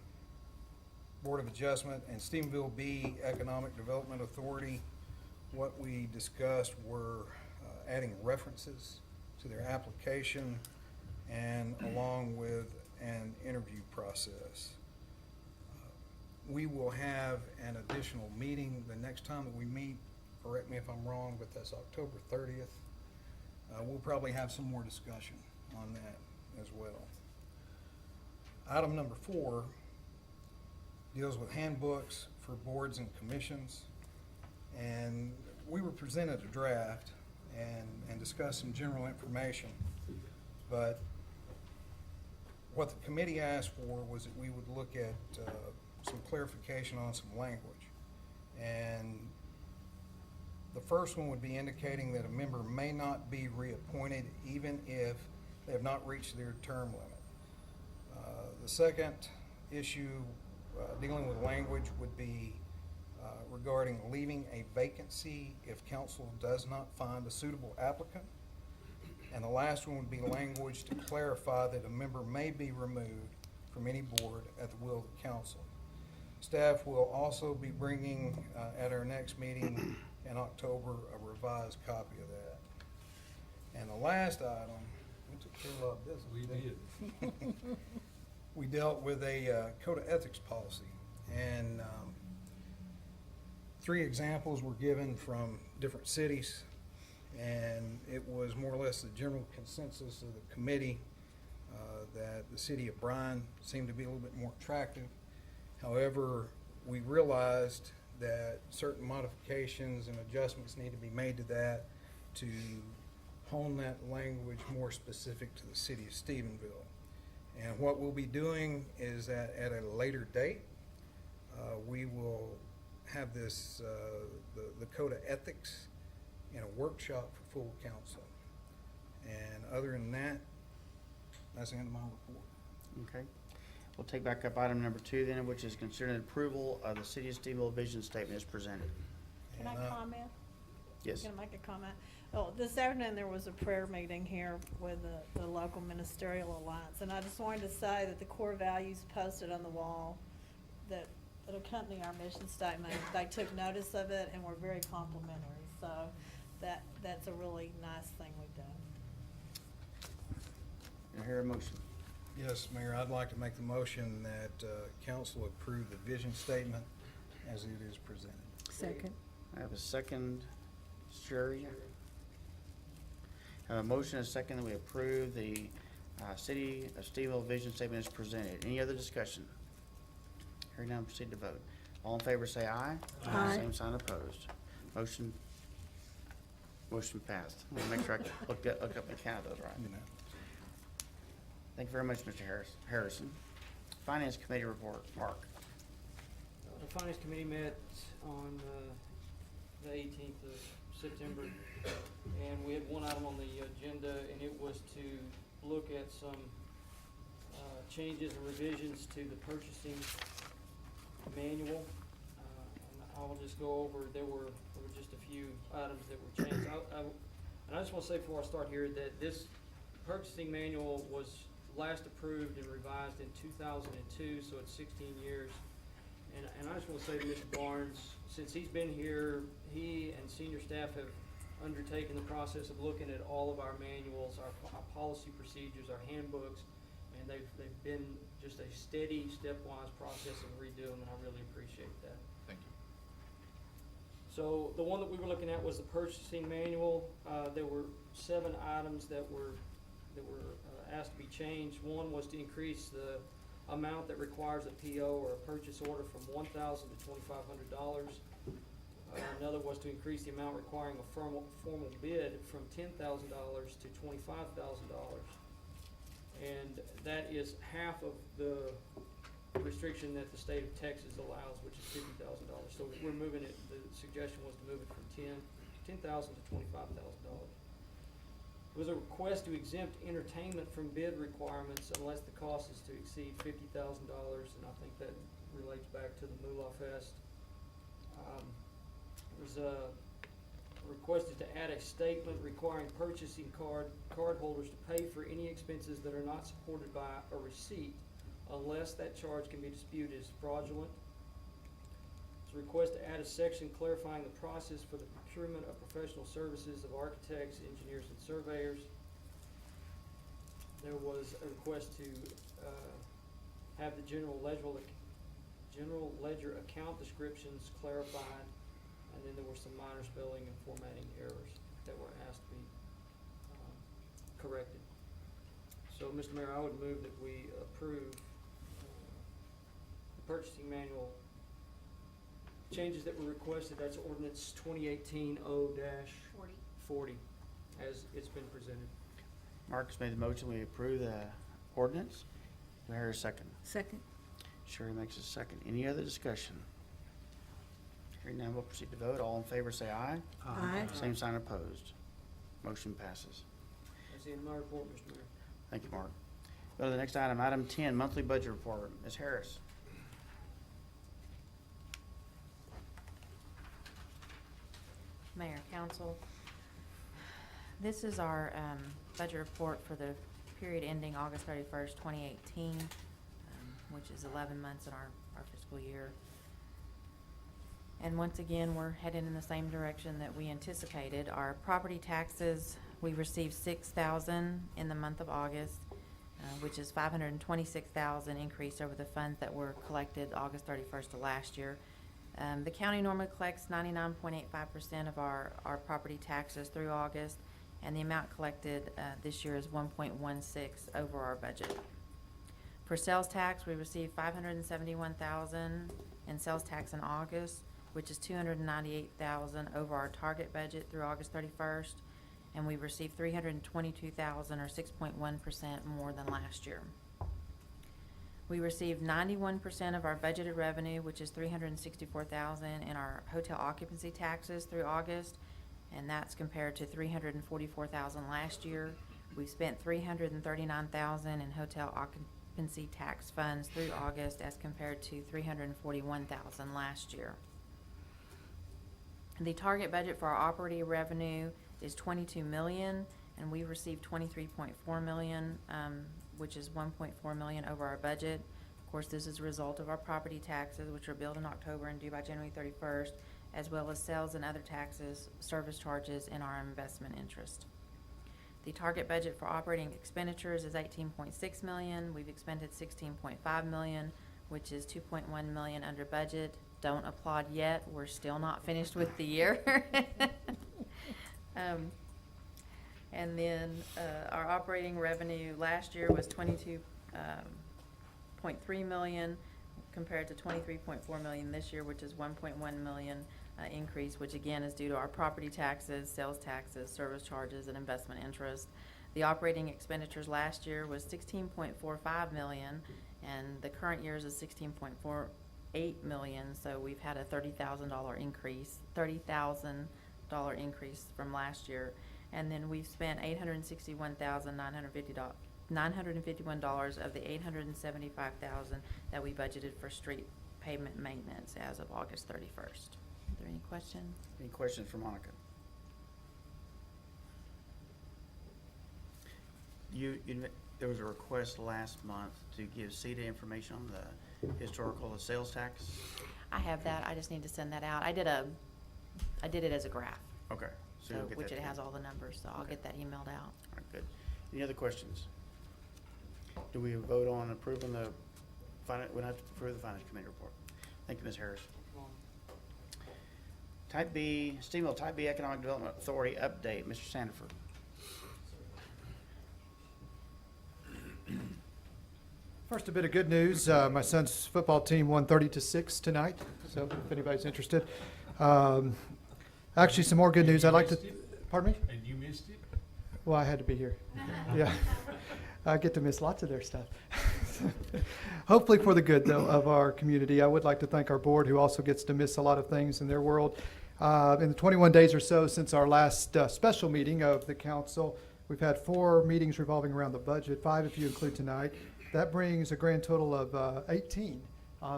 S9: Board of Adjustment, and Stephenville B Economic Development Authority. What we discussed were adding references to their application and along with an interview process. We will have an additional meeting the next time that we meet. Correct me if I'm wrong, but that's October 30th. We'll probably have some more discussion on that as well. Item number 4 deals with handbooks for boards and commissions. And we were presented a draft and discussed some general information. But what the committee asked for was that we would look at some clarification on some language. And the first one would be indicating that a member may not be reappointed even if they have not reached their term limit. The second issue dealing with language would be regarding leaving a vacancy if council does not find a suitable applicant. And the last one would be language to clarify that a member may be removed from any board at the will of the council. Staff will also be bringing at our next meeting in October a revised copy of that. And the last item, we took care of a lot of business.
S6: We
S9: did. We dealt with a code of ethics policy, and 3 examples were given from different cities, and it was more or less the general consensus of the committee that the city of Bryan seemed to be a little bit more attractive. However, we realized that certain modifications and adjustments need to be made to that to hone that language more specific to the city of Stephenville. And what we'll be doing is that at a later date, we will have this, the code of ethics in a workshop for full council. And other than that, that's the end of my report.
S1: Okay. We'll take back up item number 2 then, which is considering approval of the City of Stephenville vision statement as presented.
S2: Can I
S9: And,
S2: comment?
S1: Yes.
S2: Can I make a comment? Oh, this afternoon there was a prayer meeting here with the local ministerial alliance, and I just wanted to say that the core values posted on the wall that accompany our mission statement, they took notice of it and were very complimentary. So that's a really nice thing we've done.
S1: I hear a motion.
S9: Yes, Mayor, I'd like to make the motion that council approve the vision statement as it is presented.
S2: Second.
S1: I have a second. Sherry? I have a motion and a second that we approve the City of Stephenville vision statement as presented. Any other discussion? Hearing none, proceed to vote. All in favor say aye.
S2: Aye.
S1: Same sign opposed. Motion passed. Let me make sure I look up the count of those right.
S9: You know.
S1: Thank you very much, Mr. Harrison. Finance Committee report, Mark.
S10: The Finance Committee met on the 18th of September, and we had one item on the agenda, and it was to look at some changes and revisions to the purchasing manual. And I'll just go over, there were just a few items that were changed. And I just want to say before I start here that this purchasing manual was last approved and revised in 2002, so it's 16 years. And I just want to say to Mr. Barnes, since he's been here, he and senior staff have undertaken the process of looking at all of our manuals, our policy procedures, our handbooks, and they've been just a steady, stepwise process of redoing, and I really appreciate that.
S7: Thank you.
S10: So the one that we were looking at was the purchasing manual. There were 7 items that were asked to be changed. One was to increase the amount that requires a PO or a purchase order from $1,000 to $2,500. Another was to increase the amount requiring a formal bid from $10,000 to $25,000. And that is half of the restriction that the state of Texas allows, which is $50,000. So we're moving it, the suggestion was to move it from $10,000 to $25,000. It was a request to exempt entertainment from bid requirements unless the cost is to exceed $50,000, and I think that relates back to the Moolah Fest. It was requested to add a statement requiring purchasing cardholders to pay for any expenses that are not supported by a receipt unless that charge can be disputed as fraudulent. It's a request to add a section clarifying the process for the procurement of professional services of architects, engineers, and surveyors. There was a request to have the general ledger account descriptions clarified, and then there were some minor spelling and formatting errors that were asked to be corrected. So, Mr. Mayor, I would move that we approve the purchasing manual changes that were requested. That's ordinance 2018-0-40 as it's been presented.
S1: Marcus made the motion, we approve the ordinance. Do I hear a second?
S2: Second.
S1: Sherry makes a second. Any other discussion? Hearing none, we'll proceed to vote. All in favor say aye.
S2: Aye.
S1: Same sign opposed. Motion passes.
S10: That's the end of my report, Mr. Mayor.
S1: Thank you, Mark. Go to the next item, item 10, monthly budget report. Ms. Harris.
S8: Mayor, council, this is our budget report for the period ending August 31st, 2018, which is 11 months in our fiscal year. And once again, we're heading in the same direction that we anticipated. Our property taxes, we received $6,000 in the month of August, which is $526,000 increase over the funds that were collected August 31st of last year. The county normally collects 99.85% of our property taxes through August, and the amount collected this year is 1.16 over our budget. For sales tax, we received $571,000 in sales tax in August, which is $298,000 over our target budget through August 31st, and we received $322,000 or 6.1% more than last year. We received 91% of our budgeted revenue, which is $364,000 in our hotel occupancy taxes through August, and that's compared to $344,000 last year. We spent $339,000 in hotel occupancy tax funds through August as compared to $341,000 last year. The target budget for our operating revenue is $22 million, and we received $23.4 million, which is $1.4 million over our budget. Of course, this is a result of our property taxes, which are billed in October and due by January 31st, as well as sales and other taxes, service charges, and our investment interest. The target budget for operating expenditures is $18.6 million. We've expended $16.5 million, which is $2.1 million under budget. Don't applaud yet. We're still not finished with the year. And then our operating revenue last year was $22.3 million compared to $23.4 million this year, which is $1.1 million increase, which again is due to our property taxes, sales taxes, service charges, and investment interest. The operating expenditures last year was $16.45 million, and the current year's is $16.48 million. So we've had a $30,000 increase from last year. And then we've spent $861,951 of the $875,000 that we budgeted for street pavement maintenance as of August 31st. Are there any questions?
S1: Any questions for Monica? there was a request last month to give CETA information on the historical, the sales tax.
S8: I have that, I just need to send that out. I did it as a graph,
S1: Okay.
S8: so,
S1: you'll get
S8: which
S1: that
S8: it
S1: to
S8: has
S1: me.
S8: all the numbers, so I'll
S1: Okay.
S8: get that emailed out.
S1: All right, good. Any other questions? Do we vote on approving the we have to approve the finance committee report? Thank you, Ms. Harris.
S10: Come on.
S1: Type B, Stephenville Type B Economic Development Authority update, Mr. Sandiford.
S16: First, a bit of good news. My son's football team won 30-6 tonight, so if anybody's interested. Actually, some more good news. I'd like to. Pardon me?
S6: And you missed it?
S16: Well, I had to be here. Yeah. I get to miss lots of their stuff. Hopefully for the good, though, of our community. I would like to thank our board, who also gets to miss a lot of things in their world. In the 21 days or so since our last special meeting of the council, we've had 4 meetings revolving around the budget, 5 if you include tonight. That brings a grand total of 18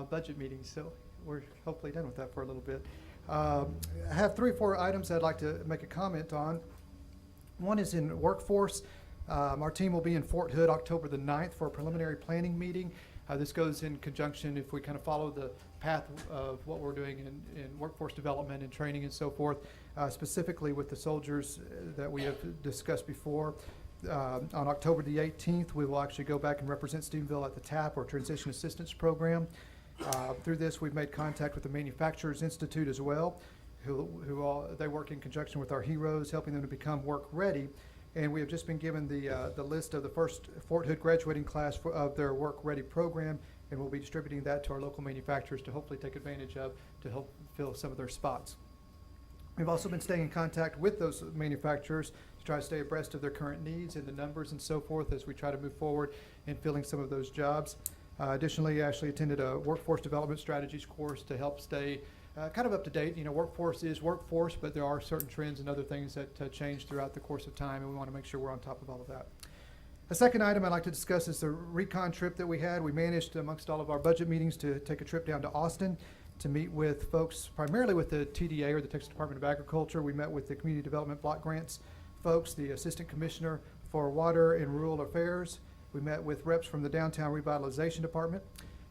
S16: budget meetings, so we're hopefully done with that for a little bit. I have 3 or 4 items I'd like to make a comment on. One is in workforce. Our team will be in Fort Hood October the 9th for a preliminary planning meeting. This goes in conjunction if we kind of follow the path of what we're doing in workforce development and training and so forth, specifically with the soldiers that we have discussed before. On October the 18th, we will actually go back and represent Stephenville at the TAP, or Transition Assistance Program. Through this, we've made contact with the Manufacturers Institute as well, they work in conjunction with our heroes, helping them to become work ready. And we have just been given the list of the first Fort Hood graduating class of their Work Ready program, and we'll be distributing that to our local manufacturers to hopefully take advantage of to help fill some of their spots. We've also been staying in contact with those manufacturers to try to stay abreast of their current needs and the numbers and so forth as we try to move forward in filling some of those jobs. Additionally, Ashley attended a workforce development strategies course to help stay kind of up to date. You know, workforce is workforce, but there are certain trends and other things that change throughout the course of time, and we want to make sure we're on top of all of that. A second item I'd like to discuss is the recon trip that we had. We managed, amongst all of our budget meetings, to take a trip down to Austin to meet with folks, primarily with the TDA, or the Texas Department of Agriculture. We met with the Community Development Block Grants folks, the Assistant Commissioner for Water and Rural Affairs. We met with reps from the Downtown Revitalization Department.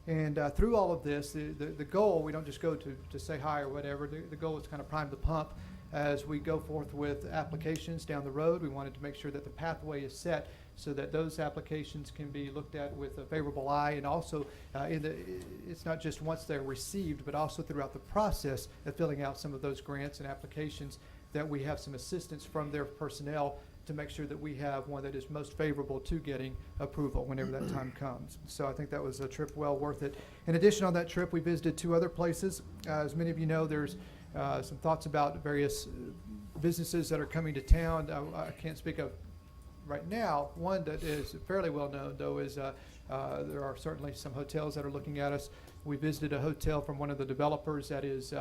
S16: And through all of this, the goal, we don't just go to say hi or whatever. The goal is to kind of prime the pump as we go forth with applications down the road. We wanted to make sure that the pathway is set so that those applications can be looked at with a favorable eye, and also it's not just once they're received, but also throughout the process of filling out some of those grants and applications, that we have some assistance from their personnel to make sure that we have one that is most favorable to getting approval whenever that time comes. So I think that was a trip well worth it. In addition, on that trip, we visited 2 other places. As many of you know, there's some thoughts about various businesses that are coming to town. I can't speak of right now. One that is fairly well known, though, is there are certainly some hotels that are looking at us. We visited a hotel from one of the developers that is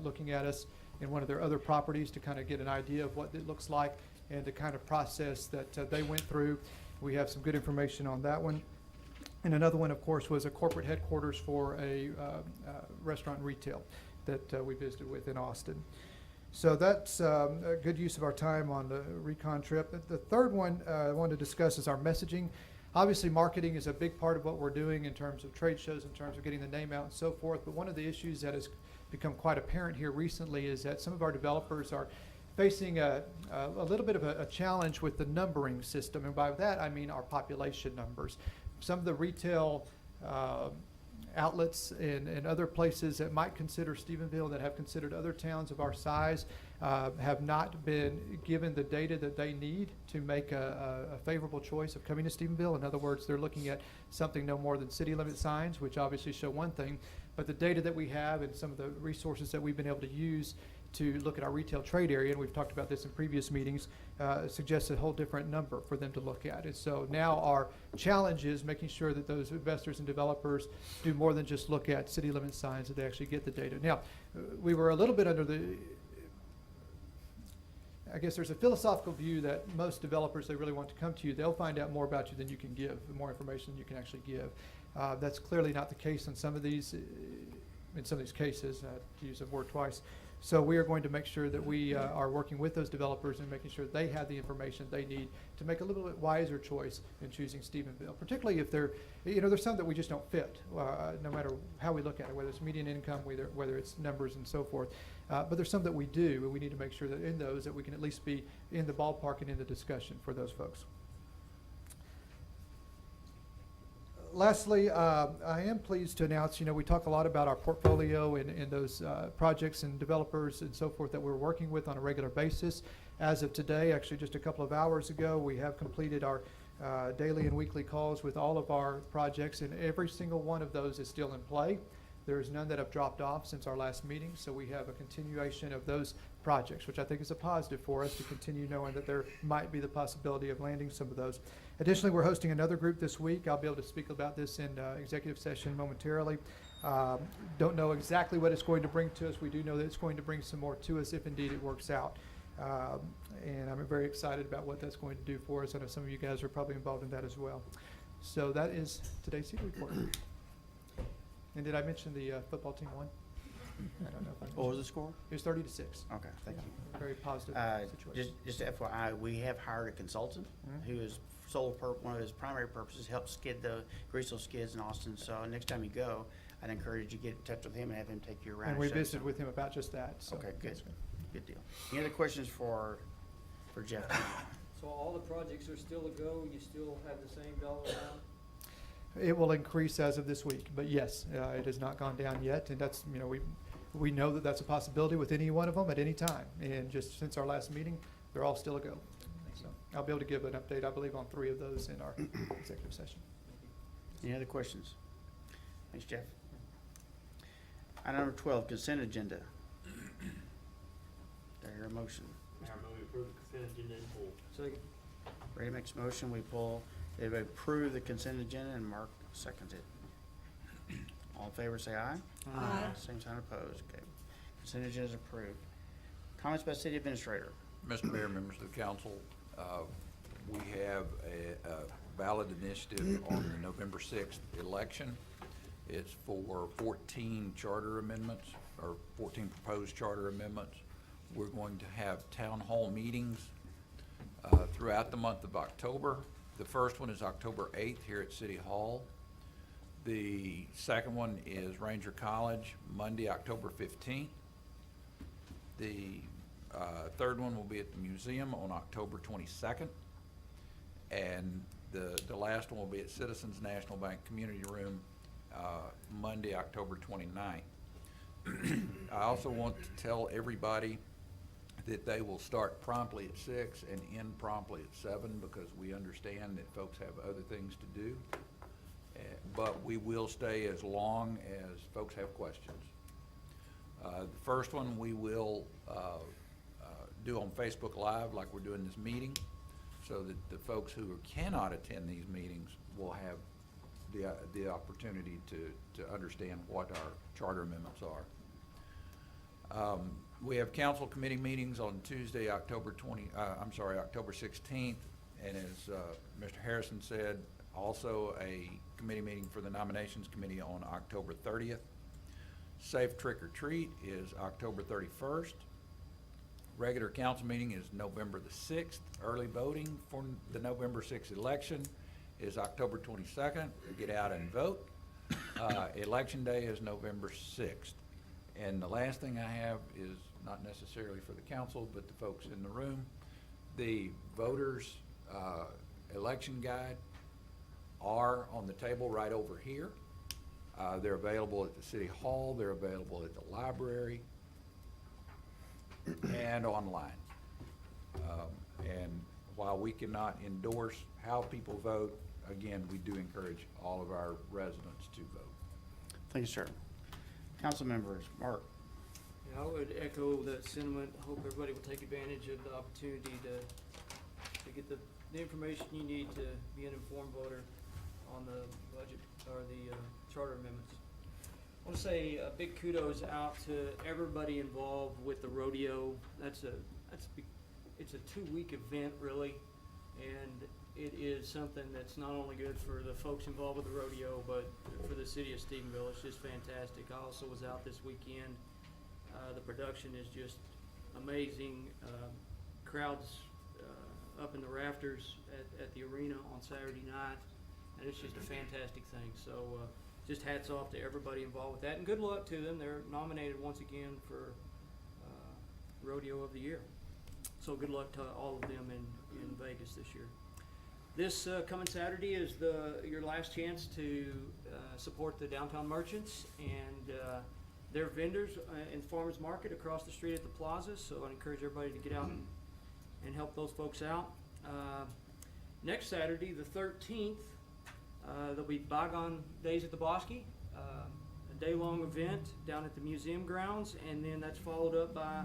S16: looking at us in one of their other properties to kind of get an idea of what it looks like and the kind of process that they went through. We have some good information on that one. And another one, of course, was a corporate headquarters for a restaurant and retail that we visited with in Austin. So that's a good use of our time on the recon trip. The third one I wanted to discuss is our messaging. Obviously, marketing is a big part of what we're doing in terms of trade shows, in terms of getting the name out and so forth. But one of the issues that has become quite apparent here recently is that some of our developers are facing a little bit of a challenge with the numbering system. And by that, I mean our population numbers. Some of the retail outlets and other places that might consider Stephenville, that have considered other towns of our size, have not been given the data that they need to make a favorable choice of coming to Stephenville. In other words, they're looking at something no more than city limit signs, which obviously show one thing, but the data that we have and some of the resources that we've been able to use to look at our retail trade area, and we've talked about this in previous meetings, suggests a whole different number for them to look at. And so now our challenge is making sure that those investors and developers do more than just look at city limit signs, that they actually get the data. Now, we were a little bit under I guess there's a philosophical view that most developers, they really want to come to you. They'll find out more about you than you can give, more information than you can actually give. That's clearly not the case in some of these cases, to use the word twice. So we are going to make sure that we are working with those developers and making sure they have the information they need to make a little bit wiser choice in choosing Stephenville, particularly if they're, there's some that we just don't fit, no matter how we look at it, whether it's median income, whether it's numbers and so forth. But there's some that we do, and we need to make sure that in those that we can at least be in the ballpark and in the discussion for those folks. Lastly, I am pleased to announce, we talk a lot about our portfolio and those projects and developers and so forth that we're working with on a regular basis. As of today, actually just a couple of hours ago, we have completed our daily and weekly calls with all of our projects, and every single one of those is still in play. There's none that have dropped off since our last meeting, so we have a continuation of those projects, which I think is a positive for us to continue knowing that there might be the possibility of landing some of those. Additionally, we're hosting another group this week. I'll be able to speak about this in executive session momentarily. Don't know exactly what it's going to bring to us. We do know that it's going to bring some more to us if indeed it works out. And I'm very excited about what that's going to do for us. I know some of you guys are probably involved in that as well. So that is today's city report. And did I mention the football team won? I don't know if I mentioned.
S1: What was the score?
S16: It was 30-6.
S1: Okay, thank you.
S16: Very positive situation.
S1: Just FYI, we have hired a consultant who is one of his primary purposes help skid the greasel skids in Austin. So next time you go, I'd encourage you to get in touch with him and have him take you around.
S16: And we
S1: show you
S16: visited
S1: something.
S16: with him about just that. So
S1: Okay, good. Good deal. Any other questions for Jeff?
S10: So all the projects are still a go, you still have the same dollar amount?
S16: It will increase as of this week, but yes, it has not gone down yet, and that's, we know that that's a possibility with any one of them at any time. And just since our last meeting, they're all still a go. So I'll be able to give an update, I believe, on 3 of those in our executive session.
S1: Any other questions? Thanks, Jeff. Item number 12, consent agenda. Do I hear a motion?
S15: Mayor, I move we approve the consent agenda in full.
S10: Second.
S1: Ray makes a motion, we approve the consent agenda, and Mark seconds it. All in favor, say aye.
S2: Aye.
S1: Same sign opposed, okay. Consent agenda is approved. Comments by city administrator.
S7: Mr. Mayor, members of the council, we have a ballot initiative on the November 6th election. It's for 14 charter amendments, or 14 proposed charter amendments. We're going to have town hall meetings throughout the month of October. The first one is October 8th here at City Hall. The second one is Ranger College, Monday, October 15th. The third one will be at the museum on October 22nd. And the last one will be at Citizens National Bank Community Room, Monday, October 29th. I also want to tell everybody that they will start promptly at 6 and end promptly at 7 because we understand that folks have other things to do. But we will stay as long as folks have questions. The first one we will do on Facebook Live like we're doing this meeting, so that the folks who cannot attend these meetings will have the opportunity to understand what our charter amendments are. We have council committee meetings on Tuesday, October 16th, and as Mr. Harrison said, also a committee meeting for the nominations committee on October 30th. Safe Trick or Treat is October 31st. Regular council meeting is November the 6th. Early voting for the November 6th election is October 22nd. Get out and vote. Election day is November 6th. And the last thing I have is not necessarily for the council, but the folks in the room. The voters' election guide are on the table right over here. They're available at the City Hall. They're available at the library and online. And while we cannot endorse how people vote, again, we do encourage all of our residents to vote.
S1: Thank you, sir. Council members, Mark.
S10: Yeah, I would echo that sentiment. I hope everybody will take advantage of the opportunity to get the information you need to be an informed voter on the budget or the charter amendments. I want to say a big kudos out to everybody involved with the rodeo. It's a 2-week event really, and it is something that's not only good for the folks involved with the rodeo, but for the city of Stephenville. It's just fantastic. I also was out this weekend The production is just amazing. Crowds up in the rafters at the arena on Saturday night, and it's just a fantastic thing. So just hats off to everybody involved with that, and good luck to them. They're nominated once again for Rodeo of the Year. So good luck to all of them in Vegas this year. This coming Saturday is your last chance to support the downtown merchants and their vendors in farmers market across the street at the plaza. So I encourage everybody to get out and help those folks out. Next Saturday, the 13th, there'll be Bygone Days at the Bosque, a day-long event down at the museum grounds, and then that's followed up by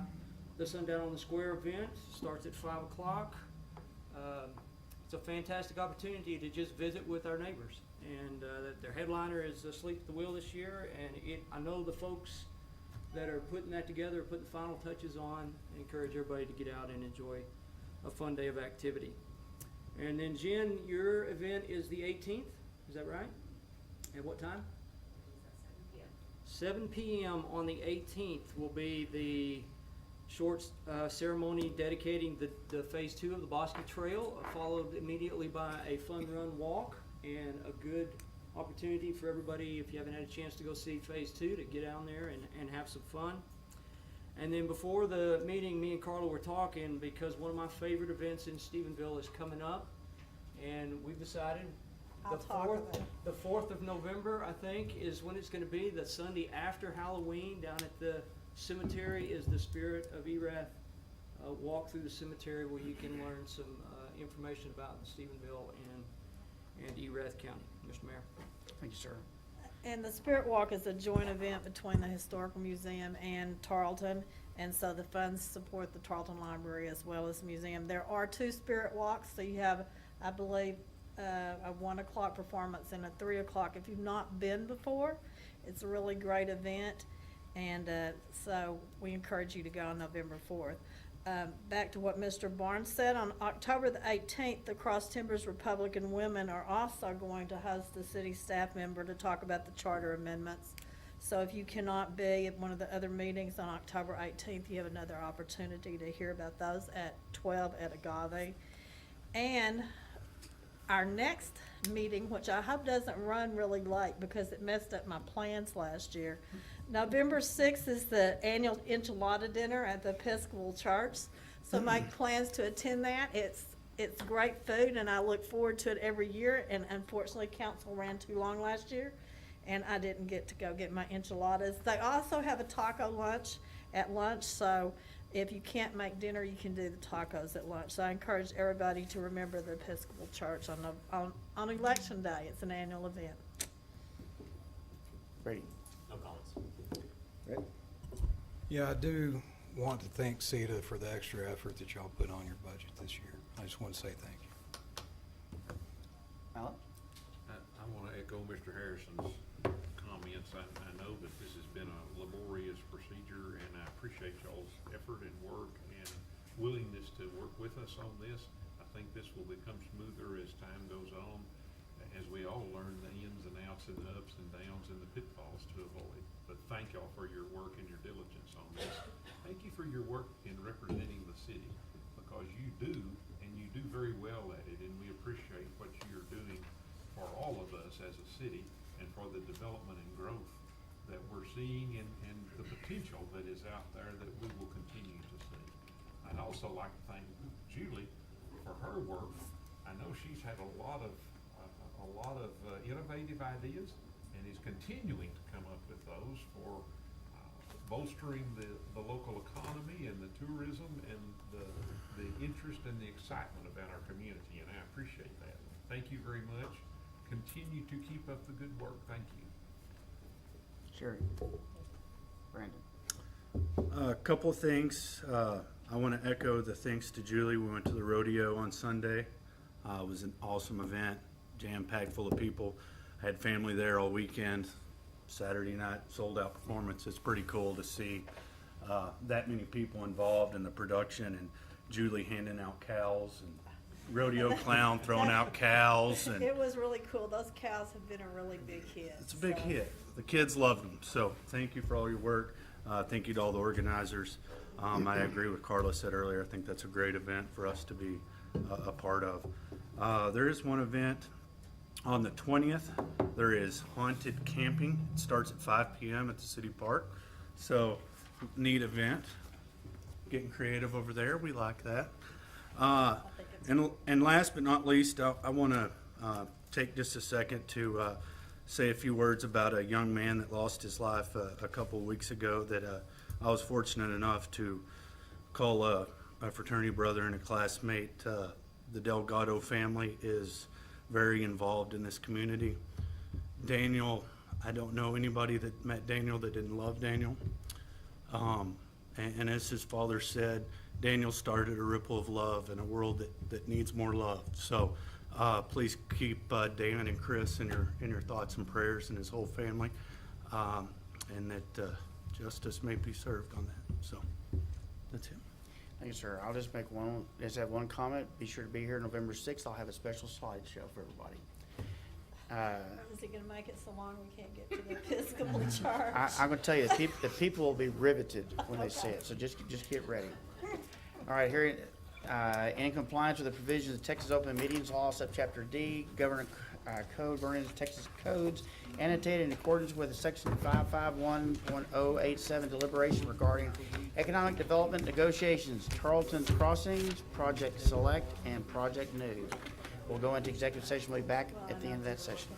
S10: the Sundown on the Square event. Starts at 5 o'clock. It's a fantastic opportunity to just visit with our neighbors, and their headliner is Sleep at the Wheel this year, and I know the folks that are putting that together, putting the final touches on. I encourage everybody to get out and enjoy a fun day of activity. And then Jen, your event is the 18th, is that right? At what time? 7 p.m. on the 18th will be the short ceremony dedicating the phase 2 of the Bosque Trail, followed immediately by a fun run walk, and a good opportunity for everybody, if you haven't had a chance to go see phase 2, to get down there and have some fun. And then before the meeting, me and Carla were talking, because one of my favorite events in Stephenville is coming up, and we've decided the 4th of November, I think, is when it's going to be. The Sunday after Halloween down at the cemetery is the Spirit of Erath walk through the cemetery, where you can learn some information about Stephenville and Erath County. Mr. Mayor.
S1: Thank you, sir.
S2: And the Spirit Walk is a joint event between the Historical Museum and Tarleton, and so the funds support the Tarleton Library as well as the museum. There are 2 Spirit Walks, so you have, I believe, a 1 o'clock performance and a 3 o'clock. If you've not been before, it's a really great event, and so we encourage you to go on November 4th. Back to what Mr. Barnes said, on October the 18th, the Cross Timbers Republican Women are also going to host a city staff member to talk about the charter amendments. So if you cannot be at one of the other meetings on October 18th, you have another opportunity to hear about those at 12 at Agave. And our next meeting, which I hope doesn't run really late because it messed up my plans last year, November 6th is the annual enchilada dinner at the Episcopal Church. So make plans to attend that. It's great food, and I look forward to it every year. And unfortunately, council ran too long last year, and I didn't get to go get my enchiladas. They also have a taco lunch at lunch, so if you can't make dinner, you can do the tacos at lunch. So I encourage everybody to remember the Episcopal Church on Election Day. It's an annual event.
S1: Brady.
S15: No comments.
S1: Rick?
S9: Yeah, I do want to thank CETA for the extra effort that y'all put on your budget this year. I just want to say thank you.
S1: Alan?
S6: I want to echo Mr. Harrison's comments. I know that this has been a laborious procedure, and I appreciate y'all's effort and work and willingness to work with us on this. I think this will become smoother as time goes on, as we all learn the ins and outs and the ups and downs and the pitfalls to avoid. But thank y'all for your work and your diligence on this. Thank you for your work in representing the city, because you do, and you do very well at it, and we appreciate what you're doing for all of us as a city and for the development and growth that we're seeing and the potential that is out there that we will continue to see. I'd also like to thank Julie for her work. I know she's had a lot of innovative ideas and is continuing to come up with those for bolstering the local economy and the tourism and the interest and the excitement about our community, and I appreciate that. Thank you very much. Continue to keep up the good work. Thank you.
S1: Sherry? Brandon?
S11: A couple of things. I want to echo the thanks to Julie. We went to the rodeo on Sunday. It was an awesome event, jam-packed full of people. I had family there all weekend. Saturday night, sold-out performance. It's pretty cool to see that many people involved in the production, and Julie handing out cows, and rodeo clown throwing out cows. And
S2: it was really cool. Those cows have been a really big hit.
S11: it's a big hit. The kids loved them, so thank you for all your work. Thank you to all the organizers. I agree with Carla said earlier. I think that's a great event for us to be a part of. There is one event on the 20th. There is haunted camping. It starts at 5 p.m. at the city park. So, neat event. Getting creative over there. We like that. And last but not least, I want to take just a second to say a few words about a young man that lost his life a couple of weeks ago that I was fortunate enough to call a fraternity brother and a classmate. The Delgado family is very involved in this community. Daniel, I don't know anybody that met Daniel that didn't love Daniel. And as his father said, Daniel started a ripple of love in a world that needs more love. So please keep Dan and Chris in your thoughts and prayers and his whole family, and that justice may be served on that. So that's it.
S1: Thank you, sir. I'll just make one, just have one comment. Be sure to be here November 6th. I'll have a special slideshow for everybody.
S2: Is it gonna make it so long we can't get to the Episcopal charge?
S1: I'm gonna tell you, the people will be riveted when they see it, so just get ready. All right, here, in compliance with the provisions of Texas Open Meetings Law, Subchapter D, Government Code, Vernon, Texas Codes, annotated in accordance with Section 551.087 deliberation regarding economic development negotiations, Tarleton's Crossings, Project Select, and Project News. We'll go into executive session. We'll be back at the end of that session.